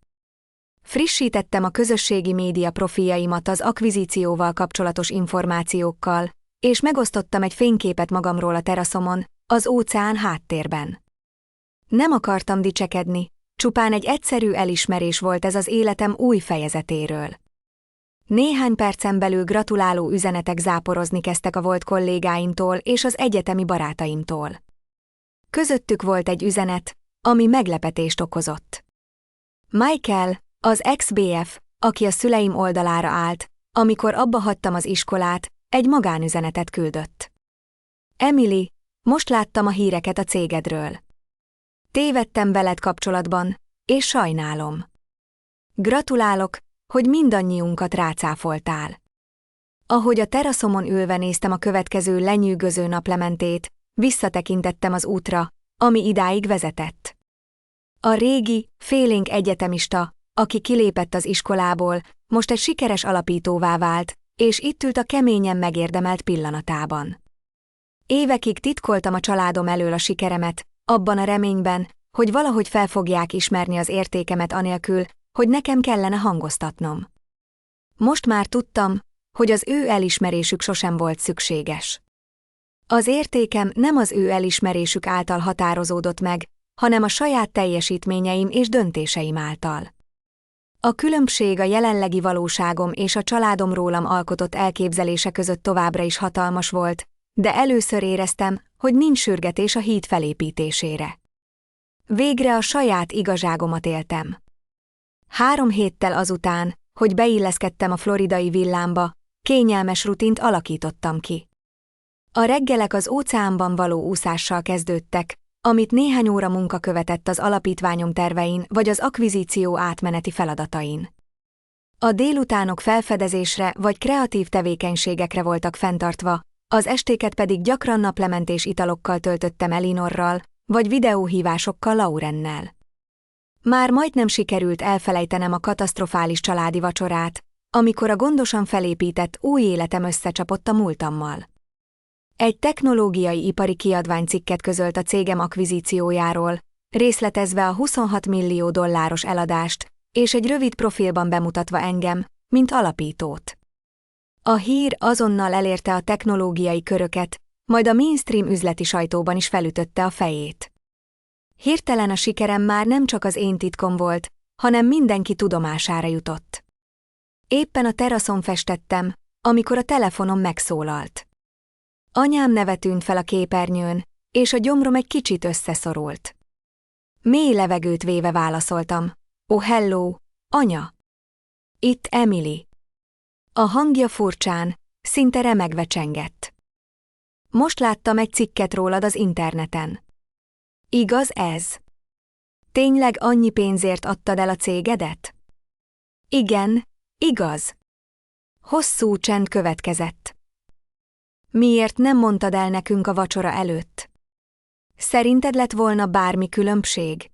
Frissítettem a közösségi média profiljaimat az akvizícióval kapcsolatos információkkal, és megosztottam egy fényképet magamról a teraszomon, az óceán háttérben. Nem akartam dicsekedni, csupán egy egyszerű elismerés volt ez az életem új fejezetéről. Néhány percen belül gratuláló üzenetek záporozni kezdtek a volt kollégáimtól és az egyetemi barátaimtól. Közöttük volt egy üzenet, ami meglepetést okozott. Michael, az ex-BF, aki a szüleim oldalára állt, amikor abbahagytam az iskolát, egy magánüzenetet küldött. Emily, most láttam a híreket a cégedről. Tévedtem veled kapcsolatban, és sajnálom. Gratulálok, hogy mindannyiunkat rácáfoltál. Ahogy a teraszomon ülve néztem a következő lenyűgöző naplementét, visszatekintettem az útra, ami idáig vezetett. A régi, félénk egyetemista, aki kilépett az iskolából, most egy sikeres alapítóvá vált, és itt ült a keményen megérdemelt pillanatában. Évekig titkoltam a családom elől a sikeremet, abban a reményben, hogy valahogy fel fogják ismerni az értékemet anélkül, hogy nekem kellene hangoztatnom. Most már tudtam, hogy az ő elismerésük sosem volt szükséges. Az értékem nem az ő elismerésük által határozódott meg, hanem a saját teljesítményeim és döntéseim által. A különbség a jelenlegi valóságom és a családom rólam alkotott elképzelése között továbbra is hatalmas volt, de először éreztem, hogy nincs sürgetés a híd felépítésére. Végre a saját igazságomat éltem. 3 héttel azután, hogy beilleszkedtem a floridai villámba, kényelmes rutint alakítottam ki. A reggelek az óceánban való úszással kezdődtek, amit néhány óra munka követett az alapítványom tervein vagy az akvizíció átmeneti feladatain. A délutánok felfedezésre vagy kreatív tevékenységekre voltak fenntartva, az estéket pedig gyakran naplementés italokkal töltöttem Elinorral, vagy videóhívásokkal Laurennel. Már majdnem sikerült elfelejtenem a katasztrofális családi vacsorát, amikor a gondosan felépített új életem összecsapott a múltammal. Egy technológiai ipari kiadványcikket közölt a cégem akvizíciójáról, részletezve a $26 millió eladást, és egy rövid profilban bemutatva engem, mint alapítót. A hír azonnal elérte a technológiai köröket, majd a mainstream üzleti sajtóban is felütötte a fejét. Hirtelen a sikerem már nem csak az én titkom volt, hanem mindenki tudomására jutott. Éppen a teraszon festettem, amikor a telefonom megszólalt. Anyám neve tűnt fel a képernyőn, és a gyomrom egy kicsit összeszorult. Mély levegőt véve válaszoltam. Oh, hello, anya! Itt Emily. A hangja furcsán, szinte remegve csengett. Most láttam egy cikket rólad az interneten. Igaz ez? Tényleg annyi pénzért adtad el a cégedet? Igen, igaz. Hosszú csend következett. Miért nem mondtad el nekünk a vacsora előtt? Szerinted lett volna bármi különbség?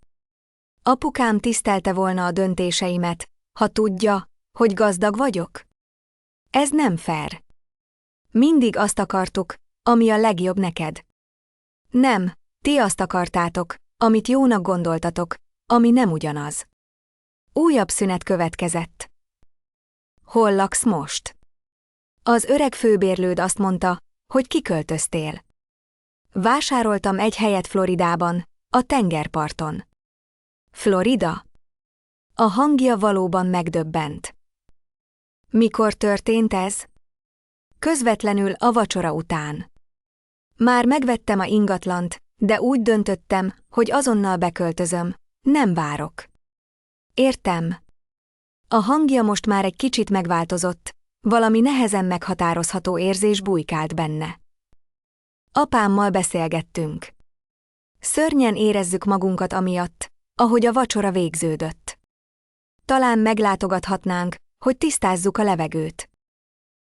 Apukám tisztelte volna a döntéseimet, ha tudja, hogy gazdag vagyok? Ez nem fair. Mindig azt akartuk, ami a legjobb neked. Nem, ti azt akartátok, amit jónak gondoltatok, ami nem ugyanaz. Újabb szünet következett. Hol laksz most? Az öreg főbérlőd azt mondta, hogy kiköltöztél. Vásároltam egy helyet Floridában, a tengerparton. Florida? A hangja valóban megdöbbent. Mikor történt ez? Közvetlenül a vacsora után. Már megvettem a ingatlant, de úgy döntöttem, hogy azonnal beköltözöm, nem várok. Értem. A hangja most már egy kicsit megváltozott, valami nehezen meghatározható érzés bujkált benne. Apámmal beszélgettünk. Szörnyen érezzük magunkat amiatt, ahogy a vacsora végződött. Talán meglátogathatnánk, hogy tisztázzuk a levegőt.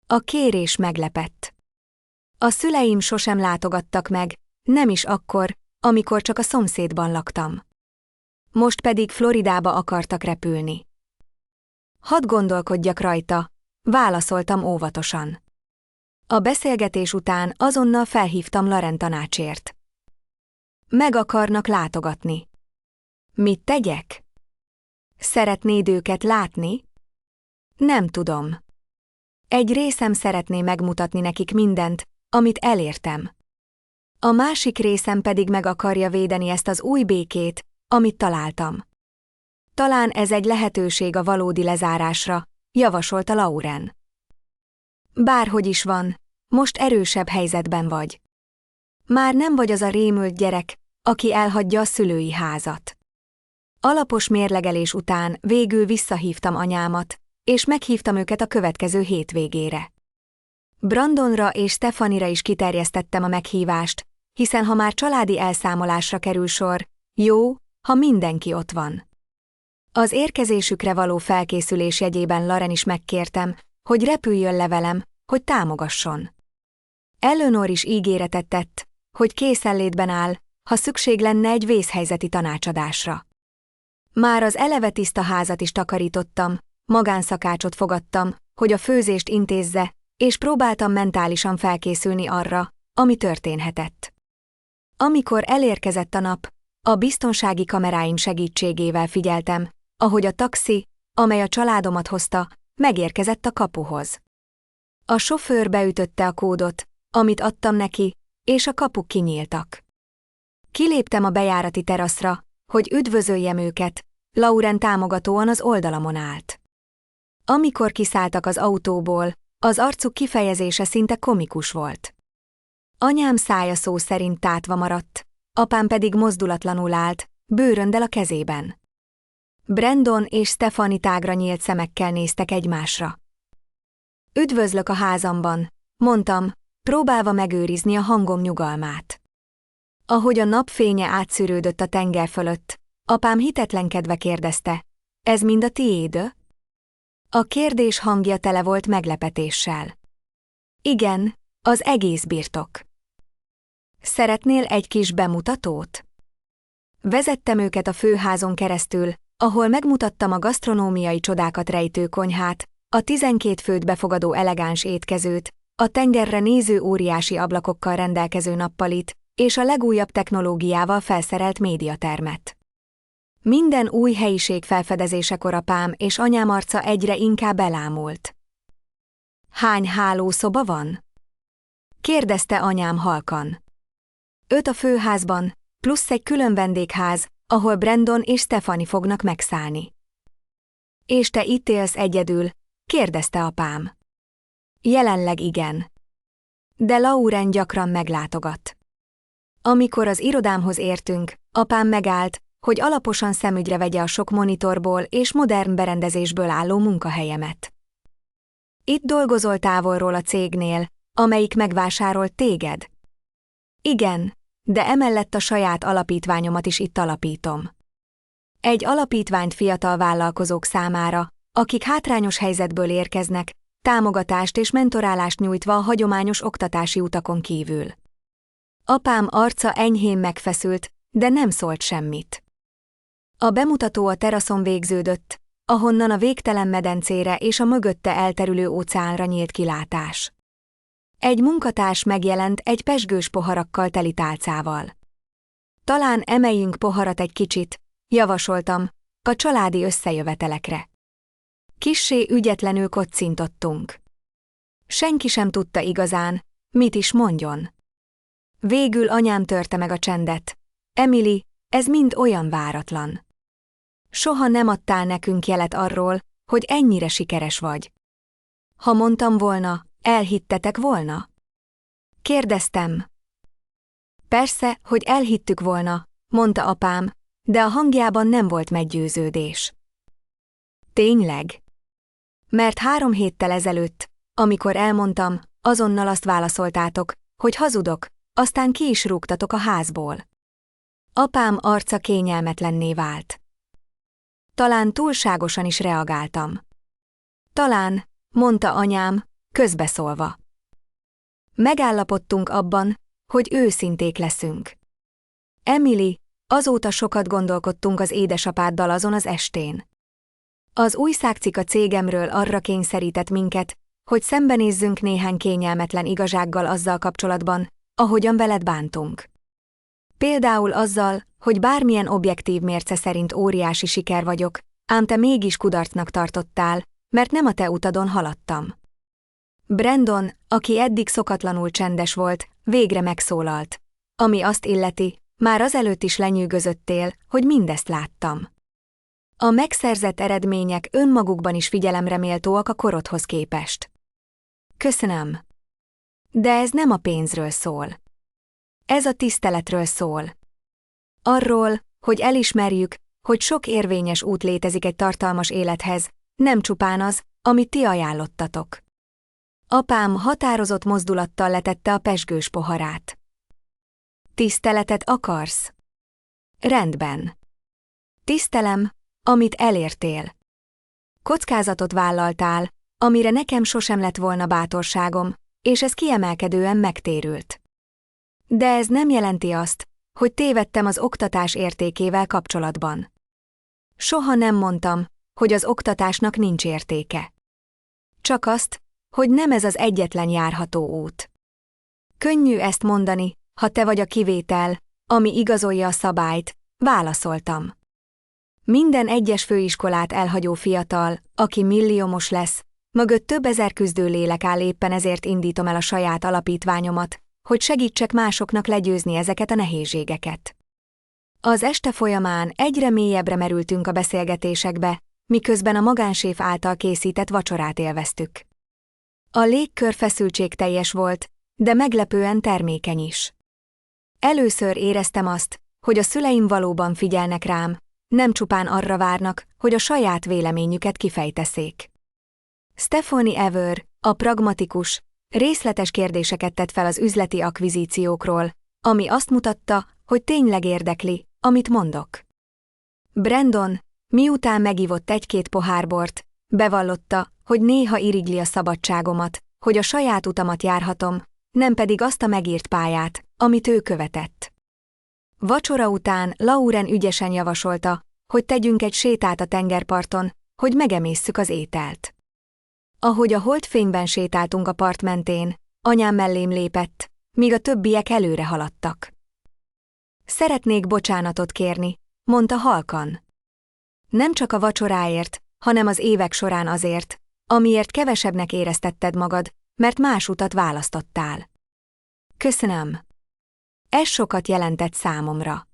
A kérés meglepett. A szüleim sosem látogattak meg, nem is akkor, amikor csak a szomszédban laktam. Most pedig Floridába akartak repülni. Hadd gondolkodjak rajta, válaszoltam óvatosan. A beszélgetés után azonnal felhívtam Lauren tanácsért. Meg akarnak látogatni. Mit tegyek? Szeretnéd őket látni? Nem tudom. Egy részem szeretné megmutatni nekik mindent, amit elértem. A másik részem pedig meg akarja védeni ezt az új békét, amit találtam. Talán ez egy lehetőség a valódi lezárásra, javasolta Lauren. Bárhogy is van, most erősebb helyzetben vagy. Már nem vagy az a rémült gyerek, aki elhagyja a szülői házat. Alapos mérlegelés után végül visszahívtam anyámat, és meghívtam őket a következő hétvégére. Brandonra és Stefanira is kiterjesztettem a meghívást, hiszen ha már családi elszámolásra kerül sor, jó, ha mindenki ott van. Az érkezésükre való felkészülés jegyében Lauren is megkértem, hogy repüljön le velem, hogy támogasson. Eleanor is ígéretet tett, hogy készenlétben áll, ha szükség lenne egy vészhelyzeti tanácsadásra. Már az eleve tiszta házat is takarítottam, magánszakácsot fogadtam, hogy a főzést intézze, és próbáltam mentálisan felkészülni arra, ami történhetett. Amikor elérkezett a nap, a biztonsági kameráim segítségével figyeltem, ahogy a taxi, amely a családomat hozta, megérkezett a kapuhoz. A sofőr beütötte a kódot, amit adtam neki, és a kapuk kinyíltak. Kiléptem a bejárati teraszra, hogy üdvözöljem őket, Lauren támogatóan az oldalamon állt. Amikor kiszálltak az autóból, az arcuk kifejezése szinte komikus volt. Anyám szája szó szerint tátva maradt, apám pedig mozdulatlanul állt, bőröndel a kezében. Brandon és Stephanie tágra nyílt szemekkel néztek egymásra. Üdvözlök a házamban, mondtam, próbálva megőrizni a hangom nyugalmát. Ahogy a napfénye átszűrődött a tenger fölött, apám hitetlenkedve kérdezte, ez mind a tiéd? A kérdés hangja tele volt meglepetéssel. Igen, az egész birtok. Szeretnél egy kis bemutatót? Vezettem őket a főházon keresztül, ahol megmutattam a gasztronómiai csodákat rejtő konyhát, a 12 főt befogadó elegáns étkezőt, a tengerre néző óriási ablakokkal rendelkező nappalit, és a legújabb technológiával felszerelt médiatermet. Minden új helyiség felfedezésekor apám és anyám arca egyre inkább elámult. Hány hálószoba van? Kérdezte anyám halkan. 5 a főházban, plusz egy külön vendégház, ahol Brandon és Stephanie fognak megszállni. És te itt élsz egyedül? Kérdezte apám. Jelenleg igen. De Lauren gyakran meglátogat. Amikor az irodámhoz értünk, apám megállt, hogy alaposan szemügyre vegye a sok monitorból és modern berendezésből álló munkahelyemet. Itt dolgozol távolról a cégnél, amelyik megvásárolt téged? Igen, de emellett a saját alapítványomat is itt alapítom. Egy alapítványt fiatal vállalkozók számára, akik hátrányos helyzetből érkeznek, támogatást és mentorálást nyújtva a hagyományos oktatási utakon kívül. Apám arca enyhén megfeszült, de nem szólt semmit. A bemutató a teraszon végződött, ahonnan a végtelen medencére és a mögötte elterülő óceánra nyílt kilátás. Egy munkatárs megjelent egy pezsgős poharakkal teli tálcával. Talán emeljünk poharat egy kicsit, javasoltam, a családi összejövetelekre. Kissé ügyetlenül kocintottunk. Senki sem tudta igazán, mit is mondjon. Végül anyám törte meg a csendet. Emily, ez mind olyan váratlan. Soha nem adtál nekünk jelet arról, hogy ennyire sikeres vagy. Ha mondtam volna, elhittetek volna? Kérdeztem. Persze, hogy elhittük volna, mondta apám, de a hangjában nem volt meggyőződés. Tényleg? Mert 3 héttel ezelőtt, amikor elmondtam, azonnal azt válaszoltátok, hogy hazudok, aztán ki is rúgtatok a házból. Apám arca kényelmetlenné vált. Talán túlságosan is reagáltam. Talán, mondta anyám, közbeszólva. Megállapodtunk abban, hogy őszinték leszünk. Emily, azóta sokat gondolkodtunk az édesapáddal azon az estén. Az újságcikk cégemről arra kényszerített minket, hogy szembenézzünk néhány kényelmetlen igazsággal azzal kapcsolatban, ahogyan veled bántunk. Például azzal, hogy bármilyen objektív mérce szerint óriási siker vagyok, ám te mégis kudarcnak tartottál, mert nem a te utadon haladtam. Brandon, aki eddig szokatlanul csendes volt, végre megszólalt. Ami azt illeti, már azelőtt is lenyűgözöttél, hogy mindezt láttam. A megszerzett eredmények önmagukban is figyelemre méltóak a korodhoz képest. Köszönöm. De ez nem a pénzről szól. Ez a tiszteletről szól. Arról, hogy elismerjük, hogy sok érvényes út létezik egy tartalmas élethez, nem csupán az, amit ti ajánlottatok. Apám határozott mozdulattal letette a pezsgős poharát. Tiszteletet akarsz? Rendben. Tisztelem, amit elértél. Kockázatot vállaltál, amire nekem sosem lett volna bátorságom, és ez kiemelkedően megtérült. De ez nem jelenti azt, hogy tévedtem az oktatás értékével kapcsolatban. Soha nem mondtam, hogy az oktatásnak nincs értéke. Csak azt, hogy nem ez az egyetlen járható út. Könnyű ezt mondani, ha te vagy a kivétel, ami igazolja a szabályt, válaszoltam. Minden egyes főiskolát elhagyó fiatal, aki milliómos lesz, mögött több ezer küzdő lélek áll, éppen ezért indítom el a saját alapítványomat, hogy segítsek másoknak legyőzni ezeket a nehézségeket. Az este folyamán egyre mélyebbre merültünk a beszélgetésekbe, miközben a magánséf által készített vacsorát élveztük. A légkör feszültségteljes volt, de meglepően termékeny is. Először éreztem azt, hogy a szüleim valóban figyelnek rám, nem csupán arra várnak, hogy a saját véleményüket kifejtesszék. Stephanie Ever, a pragmatikus, részletes kérdéseket tett fel az üzleti akvizíciókról, ami azt mutatta, hogy tényleg érdekli, amit mondok. Brandon, miután megivott 1-2 pohár bort, bevallotta, hogy néha irigyli a szabadságomat, hogy a saját utamat járhatom, nem pedig azt a megírt pályát, amit ő követett. Vacsora után Lauren ügyesen javasolta, hogy tegyünk egy sétát a tengerparton, hogy megemésszük az ételt. Ahogy a holdfényben sétáltunk a part mentén, anyám mellém lépett, míg a többiek előre haladtak. Szeretnék bocsánatot kérni, mondta halkan. Nem csak a vacsoráért, hanem az évek során azért, amiért kevesebbnek éreztetted magad, mert más utat választottál. Köszönöm. Ez sokat jelentett számomra.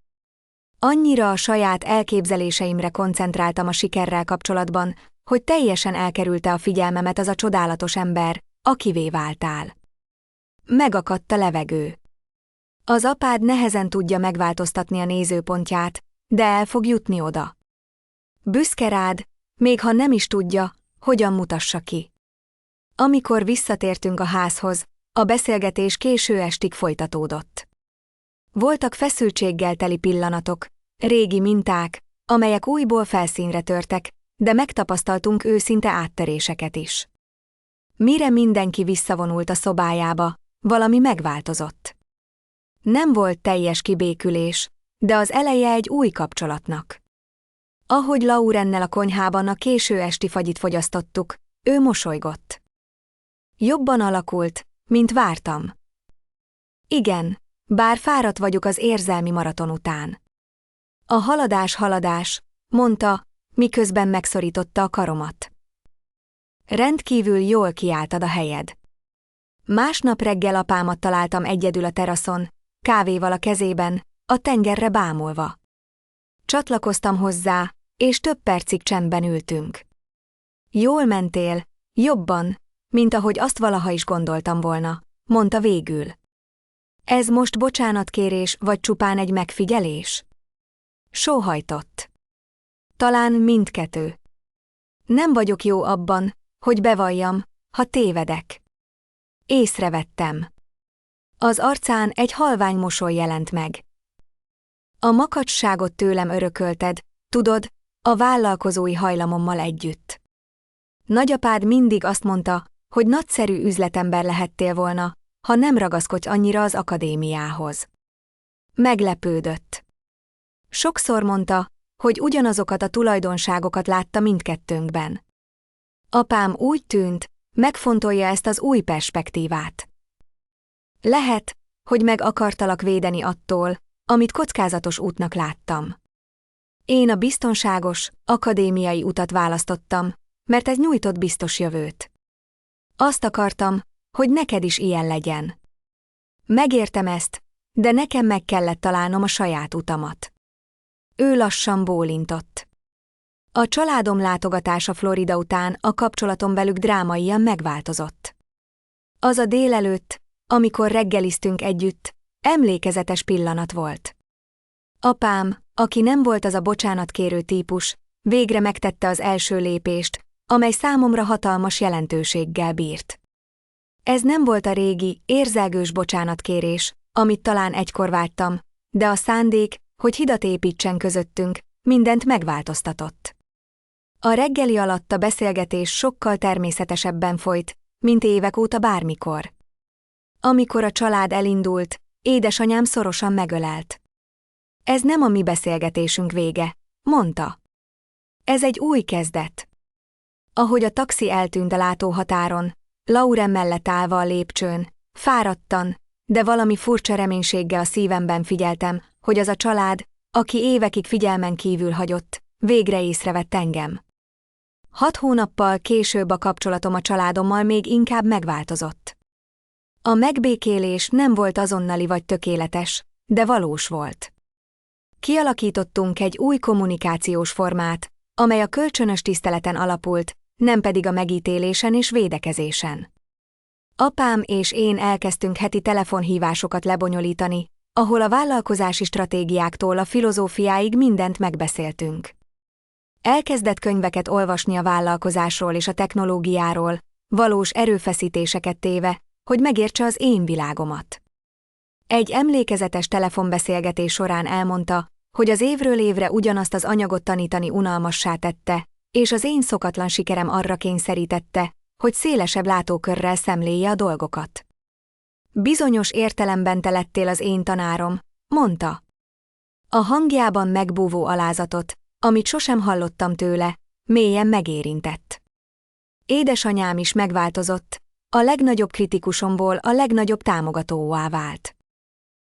Annyira a saját elképzeléseimre koncentráltam a sikerrel kapcsolatban, hogy teljesen elkerülte a figyelmemet az a csodálatos ember, akivé váltál. Megakadt a levegő. Az apád nehezen tudja megváltoztatni a nézőpontját, de el fog jutni oda. Büszke rád, még ha nem is tudja, hogyan mutassa ki. Amikor visszatértünk a házhoz, a beszélgetés késő estig folytatódott. Voltak feszültséggel teli pillanatok, régi minták, amelyek újból felszínre törtek, de megtapasztaltunk őszinte áttöréseket is. Mire mindenki visszavonult a szobájába, valami megváltozott. Nem volt teljes kibékülés, de az eleje egy új kapcsolatnak. Ahogy Laurennel a konyhában a késő esti fagyit fogyasztottuk, ő mosolygott. Jobban alakult, mint vártam. Igen, bár fáradt vagyok az érzelmi maraton után. A haladás, mondta, miközben megszorította a karomat. Rendkívül jól kiálltad a helyed. Másnap reggel apámat találtam egyedül a teraszon, kávéval a kezében, a tengerre bámulva. Csatlakoztam hozzá, és több percig csendben ültünk. Jól mentél, jobban, mint ahogy azt valaha is gondoltam volna, mondta végül. Ez most bocsánatkérés vagy csupán egy megfigyelés? Sóhajtott. Talán mindkettő. Nem vagyok jó abban, hogy bevalljam, ha tévedek. Észrevettem. Az arcán egy halvány mosoly jelent meg. A makacságot tőlem örökölted, tudod, a vállalkozói hajlamommal együtt. Nagyapád mindig azt mondta, hogy nagyszerű üzletember lehettél volna, ha nem ragaszkodsz annyira az akadémiához. Meglepődött. Sokszor mondta, hogy ugyanazokat a tulajdonságokat látta mindkettőnkben. Apám úgy tűnt, megfontolja ezt az új perspektívát. Lehet, hogy meg akartalak védeni attól, amit kockázatos útnak láttam. Én a biztonságos, akadémiai utat választottam, mert ez nyújtott biztos jövőt. Azt akartam, hogy neked is ilyen legyen. Megértem ezt, de nekem meg kellett találnom a saját utamat. Ő lassan bólintott. A családom látogatása Florida után a kapcsolatom velük drámaian megváltozott. Az a délelőtt, amikor reggeliztünk együtt, emlékezetes pillanat volt. Apám, aki nem volt az a bocsánatkérő típus, végre megtette az első lépést, amely számomra hatalmas jelentőséggel bírt. Ez nem volt a régi, érzelgős bocsánatkérés, amit talán egykor vágytam, de a szándék, hogy hidat építsen közöttünk, mindent megváltoztatott. A reggeli alatt a beszélgetés sokkal természetesebben folyt, mint évek óta bármikor. Amikor a család elindult, édesanyám szorosan megölelt. Ez nem a mi beszélgetésünk vége, mondta. Ez egy új kezdet. Ahogy a taxi eltűnt a látóhatáron, Lauren mellett állva a lépcsőn, fáradtan, de valami furcsa reménységgel a szívemben figyeltem, hogy az a család, aki évekig figyelmen kívül hagyott, végre észrevett engem. 6 hónappal később a kapcsolatom a családommal még inkább megváltozott. A megbékélés nem volt azonnali vagy tökéletes, de valós volt. Kialakítottunk egy új kommunikációs formát, amely a kölcsönös tiszteleten alapult, nem pedig a megítélésen és védekezésen. Apám és én elkezdtünk heti telefonhívásokat lebonyolítani, ahol a vállalkozási stratégiáktól a filozófiáig mindent megbeszéltünk. Elkezdett könyveket olvasni a vállalkozásról és a technológiáról, valós erőfeszítéseket téve, hogy megértse az én világomat. Egy emlékezetes telefonbeszélgetés során elmondta, hogy az évről évre ugyanazt az anyagot tanítani unalmassá tette, és az én szokatlan sikerem arra kényszerítette, hogy szélesebb látókörrel szemlélje a dolgokat. Bizonyos értelemben te lettél az én tanárom, mondta. A hangjában megbúvó alázatot, amit sosem hallottam tőle, mélyen megérintett. Édesanyám is megváltozott, a legnagyobb kritikusomból a legnagyobb támogatóvá vált.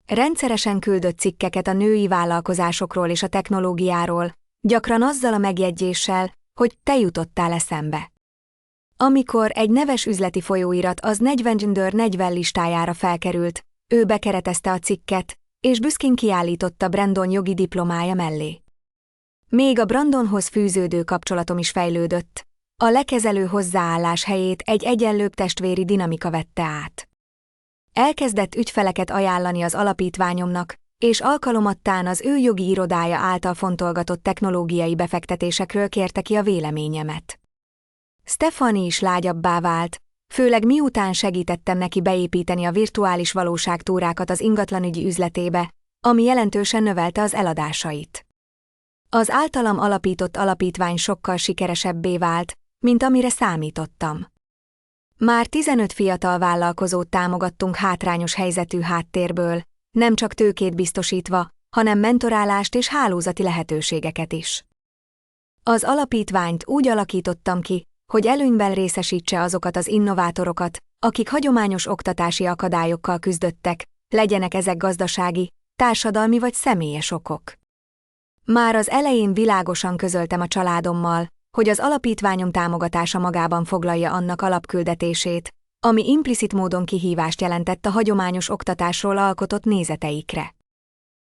Rendszeresen küldött cikkeket a női vállalkozásokról és a technológiáról, gyakran azzal a megjegyzéssel, hogy te jutottál eszembe. Amikor egy neves üzleti folyóirat az 40 listájára felkerült, ő bekeretezte a cikket, és büszkén kiállította Brandon jogi diplomája mellé. Még a Brandonhoz fűződő kapcsolatom is fejlődött, a lekezelő hozzáállás helyét egy egyenlőbb testvéri dinamika vette át. Elkezdett ügyfeleket ajánlani az alapítványomnak, és alkalomattán az ő jogi irodája által fontolgatott technológiai befektetésekről kérte ki a véleményemet. Stephanie is lágyabbá vált, főleg miután segítettem neki beépíteni a virtuális valóságtúrákat az ingatlanügyi üzletébe, ami jelentősen növelte az eladásait. Az általam alapított alapítvány sokkal sikeresebbé vált, mint amire számítottam. Már 15 fiatal vállalkozót támogattunk hátrányos helyzetű háttérből, nem csak tőkét biztosítva, hanem mentorálást és hálózati lehetőségeket is. Az alapítványt úgy alakítottam ki, hogy előnyben részesítse azokat az innovátorokat, akik hagyományos oktatási akadályokkal küzdöttek, legyenek ezek gazdasági, társadalmi vagy személyes okok. Már az elején világosan közöltem a családommal, hogy az alapítványom támogatása magában foglalja annak alapküldetését, ami implicit módon kihívást jelentett a hagyományos oktatásról alkotott nézeteikre.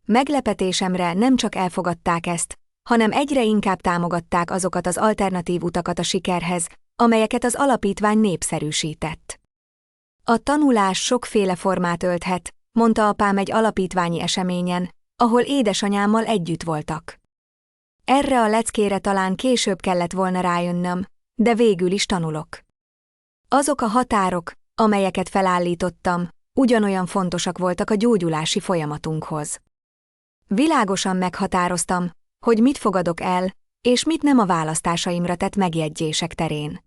Meglepetésemre nem csak elfogadták ezt, hanem egyre inkább támogatták azokat az alternatív utakat a sikerhez, amelyeket az alapítvány népszerűsített. A tanulás sokféle formát ölthet, mondta apám egy alapítványi eseményen, ahol édesanyámmal együtt voltak. Erre a leckére talán később kellett volna rájönnöm, de végül is tanulok. Azok a határok, amelyeket felállítottam, ugyanolyan fontosak voltak a gyógyulási folyamatunkhoz. Világosan meghatároztam, hogy mit fogadok el, és mit nem a választásaimra tett megjegyzések terén.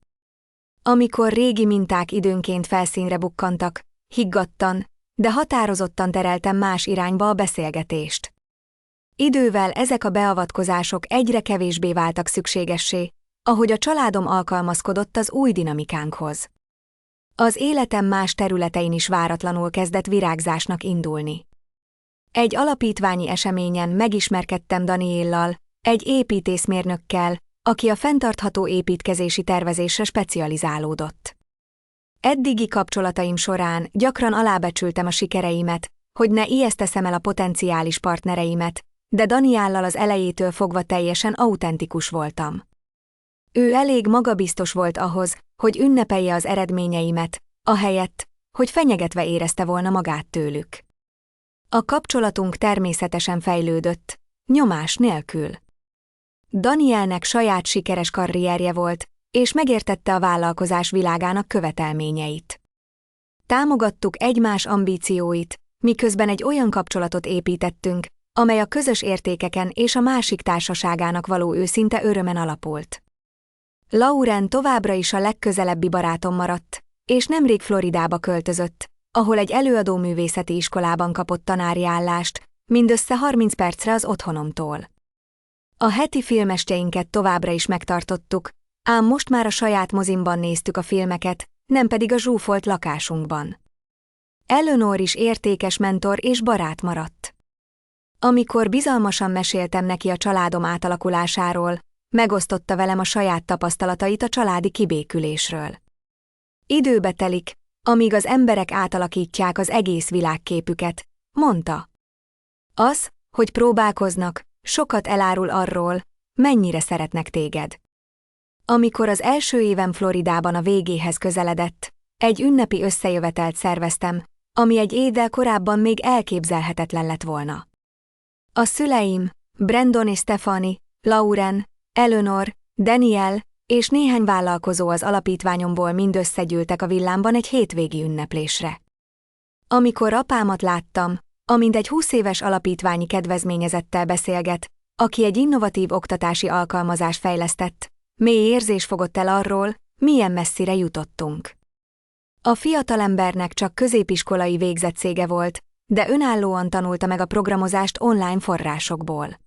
Amikor régi minták időnként felszínre bukkantak, higgadtan, de határozottan tereltem más irányba a beszélgetést. Idővel ezek a beavatkozások egyre kevésbé váltak szükségessé, ahogy a családom alkalmazkodott az új dinamikánkhoz. Az életem más területein is váratlanul kezdett virágzásnak indulni. Egy alapítványi eseményen megismerkedtem Daniellal, egy építészmérnökkel, aki a fenntartható építkezési tervezésre specializálódott. Eddigi kapcsolataim során gyakran alábecsültem a sikereimet, hogy ne ijeszteszem el a potenciális partnereimet, de Daniellal az elejétől fogva teljesen autentikus voltam. Ő elég magabiztos volt ahhoz, hogy ünnepelje az eredményeimet, ahelyett, hogy fenyegetve érezte volna magát tőlük. A kapcsolatunk természetesen fejlődött, nyomás nélkül. Danielnek saját sikeres karrierje volt, és megértette a vállalkozás világának követelményeit. Támogattuk egymás ambícióit, miközben egy olyan kapcsolatot építettünk, amely a közös értékeken és a másik társaságának való őszinte örömen alapult. Lauren továbbra is a legközelebbi barátom maradt, és nemrég Floridába költözött, ahol egy előadóművészeti iskolában kapott tanári állást, mindössze 30 percre az otthonomtól. A heti filmestjeinket továbbra is megtartottuk, ám most már a saját mozimban néztük a filmeket, nem pedig a zsúfolt lakásunkban. Eleanor is értékes mentor és barát maradt. Amikor bizalmasan meséltem neki a családom átalakulásáról, megosztotta velem a saját tapasztalatait a családi kibékülésről. Időbe telik, amíg az emberek átalakítják az egész világképüket, mondta. Az, hogy próbálkoznak, sokat elárul arról, mennyire szeretnek téged. Amikor az első évem Floridában a végéhez közeledett, egy ünnepi összejövetelt szerveztem, ami egy évvel korábban még elképzelhetetlen lett volna. A szüleim, Brandon és Stephanie, Lauren, Eleanor, Daniel és néhány vállalkozó az alapítványomból mind összegyűltek a villámban egy hétvégi ünneplésre. Amikor apámat láttam, amint egy 20 éves alapítványi kedvezményezettel beszélget, aki egy innovatív oktatási alkalmazást fejlesztett, mély érzés fogott el arról, milyen messzire jutottunk. A fiatalembernek csak középiskolai végzettsége volt, de önállóan tanulta meg a programozást online forrásokból.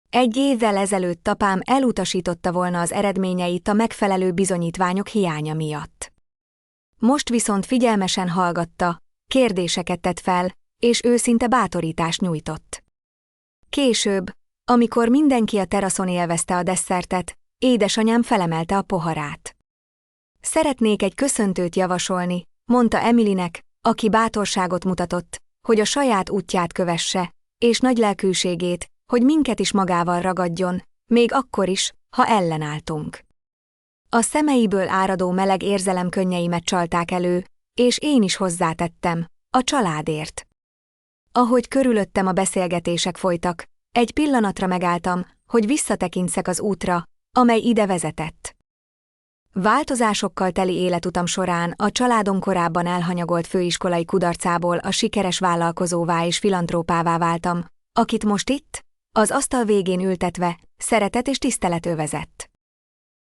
Egy évvel ezelőtt apám elutasította volna az eredményeit a megfelelő bizonyítványok hiánya miatt. Most viszont figyelmesen hallgatta, kérdéseket tett fel, és őszinte bátorítást nyújtott. Később, amikor mindenki a teraszon élvezte a desszertet, édesanyám felemelte a poharát. Szeretnék egy köszöntőt javasolni, mondta Emilynek, aki bátorságot mutatott, hogy a saját útját kövesse, és nagylelkűségét, hogy minket is magával ragadjon, még akkor is, ha ellenálltunk. A szemeiből áradó meleg érzelem könnyeimet csalták elő, és én is hozzátettem, a családért. Ahogy körülöttem a beszélgetések folytak, egy pillanatra megálltam, hogy visszatekintsek az útra, amely ide vezetett. Változásokkal teli életutam során a családom korábban elhanyagolt főiskolai kudarcából a sikeres vállalkozóvá és filantrópává váltam, akit most itt, az asztal végén ültetve, szeretet és tisztelet övezett.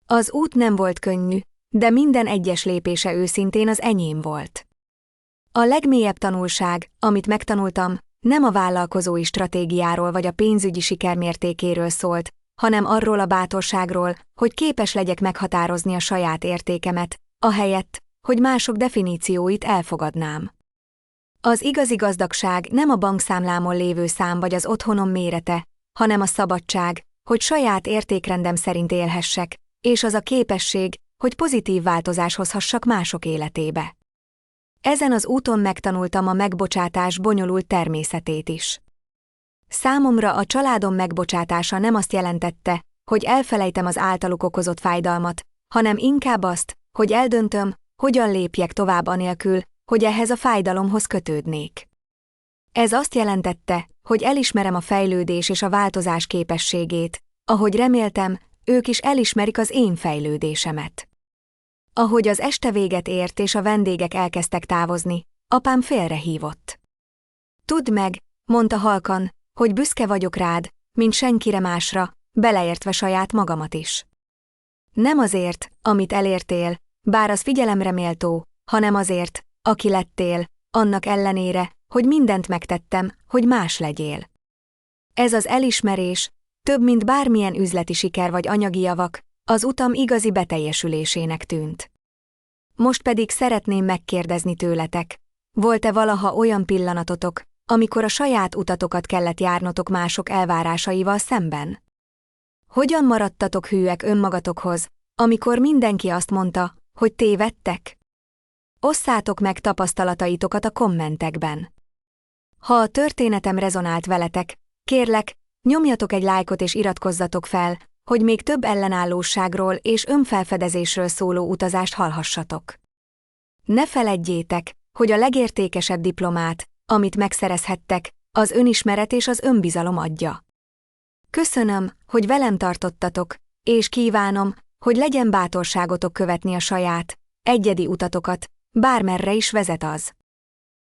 Az út nem volt könnyű, de minden egyes lépése őszintén az enyém volt. A legmélyebb tanulság, amit megtanultam, nem a vállalkozói stratégiáról vagy a pénzügyi siker mértékéről szólt, hanem arról a bátorságról, hogy képes legyek meghatározni a saját értékemet, ahelyett, hogy mások definícióit elfogadnám. Az igazi gazdagság nem a bankszámlámon lévő szám vagy az otthonom mérete, hanem a szabadság, hogy saját értékrendem szerint élhessek, és az a képesség, hogy pozitív változás hozhassak mások életébe. Ezen az úton megtanultam a megbocsátás bonyolult természetét is. Számomra a családom megbocsátása nem azt jelentette, hogy elfelejtem az általuk okozott fájdalmat, hanem inkább azt, hogy eldöntöm, hogyan lépjek tovább anélkül, hogy ehhez a fájdalomhoz kötődnék. Ez azt jelentette, hogy elismerem a fejlődés és a változás képességét, ahogy reméltem, ők is elismerik az én fejlődésemet. Ahogy az este véget ért és a vendégek elkezdtek távozni, apám félrehívott. Tudd meg, mondta halkan, hogy büszke vagyok rád, mint senkire másra, beleértve saját magamat is. Nem azért, amit elértél, bár az figyelemre méltó, hanem azért, aki lettél, annak ellenére, hogy mindent megtettem, hogy más legyél. Ez az elismerés, több mint bármilyen üzleti siker vagy anyagi javak, az utam igazi beteljesülésének tűnt. Most pedig szeretném megkérdezni tőletek, volt-e valaha olyan pillanatotok, amikor a saját utatokat kellett járnotok mások elvárásaival szemben? Hogyan maradtatok hűek önmagatokhoz, amikor mindenki azt mondta, hogy tévedtek? Osszátok meg tapasztalataitokat a kommentekben. Ha a történetem rezonált veletek, kérlek, nyomjatok egy lájkot és iratkozzatok fel, hogy még több ellenállóságról és önfelfedezésről szóló utazást hallhassatok. Ne feledjétek, hogy a legértékesebb diplomát, amit megszerezhettek, az önismeret és az önbizalom adja. Köszönöm, hogy velem tartottatok, és kívánom, hogy legyen bátorságotok követni a saját, egyedi utatokat, bármerre is vezet az.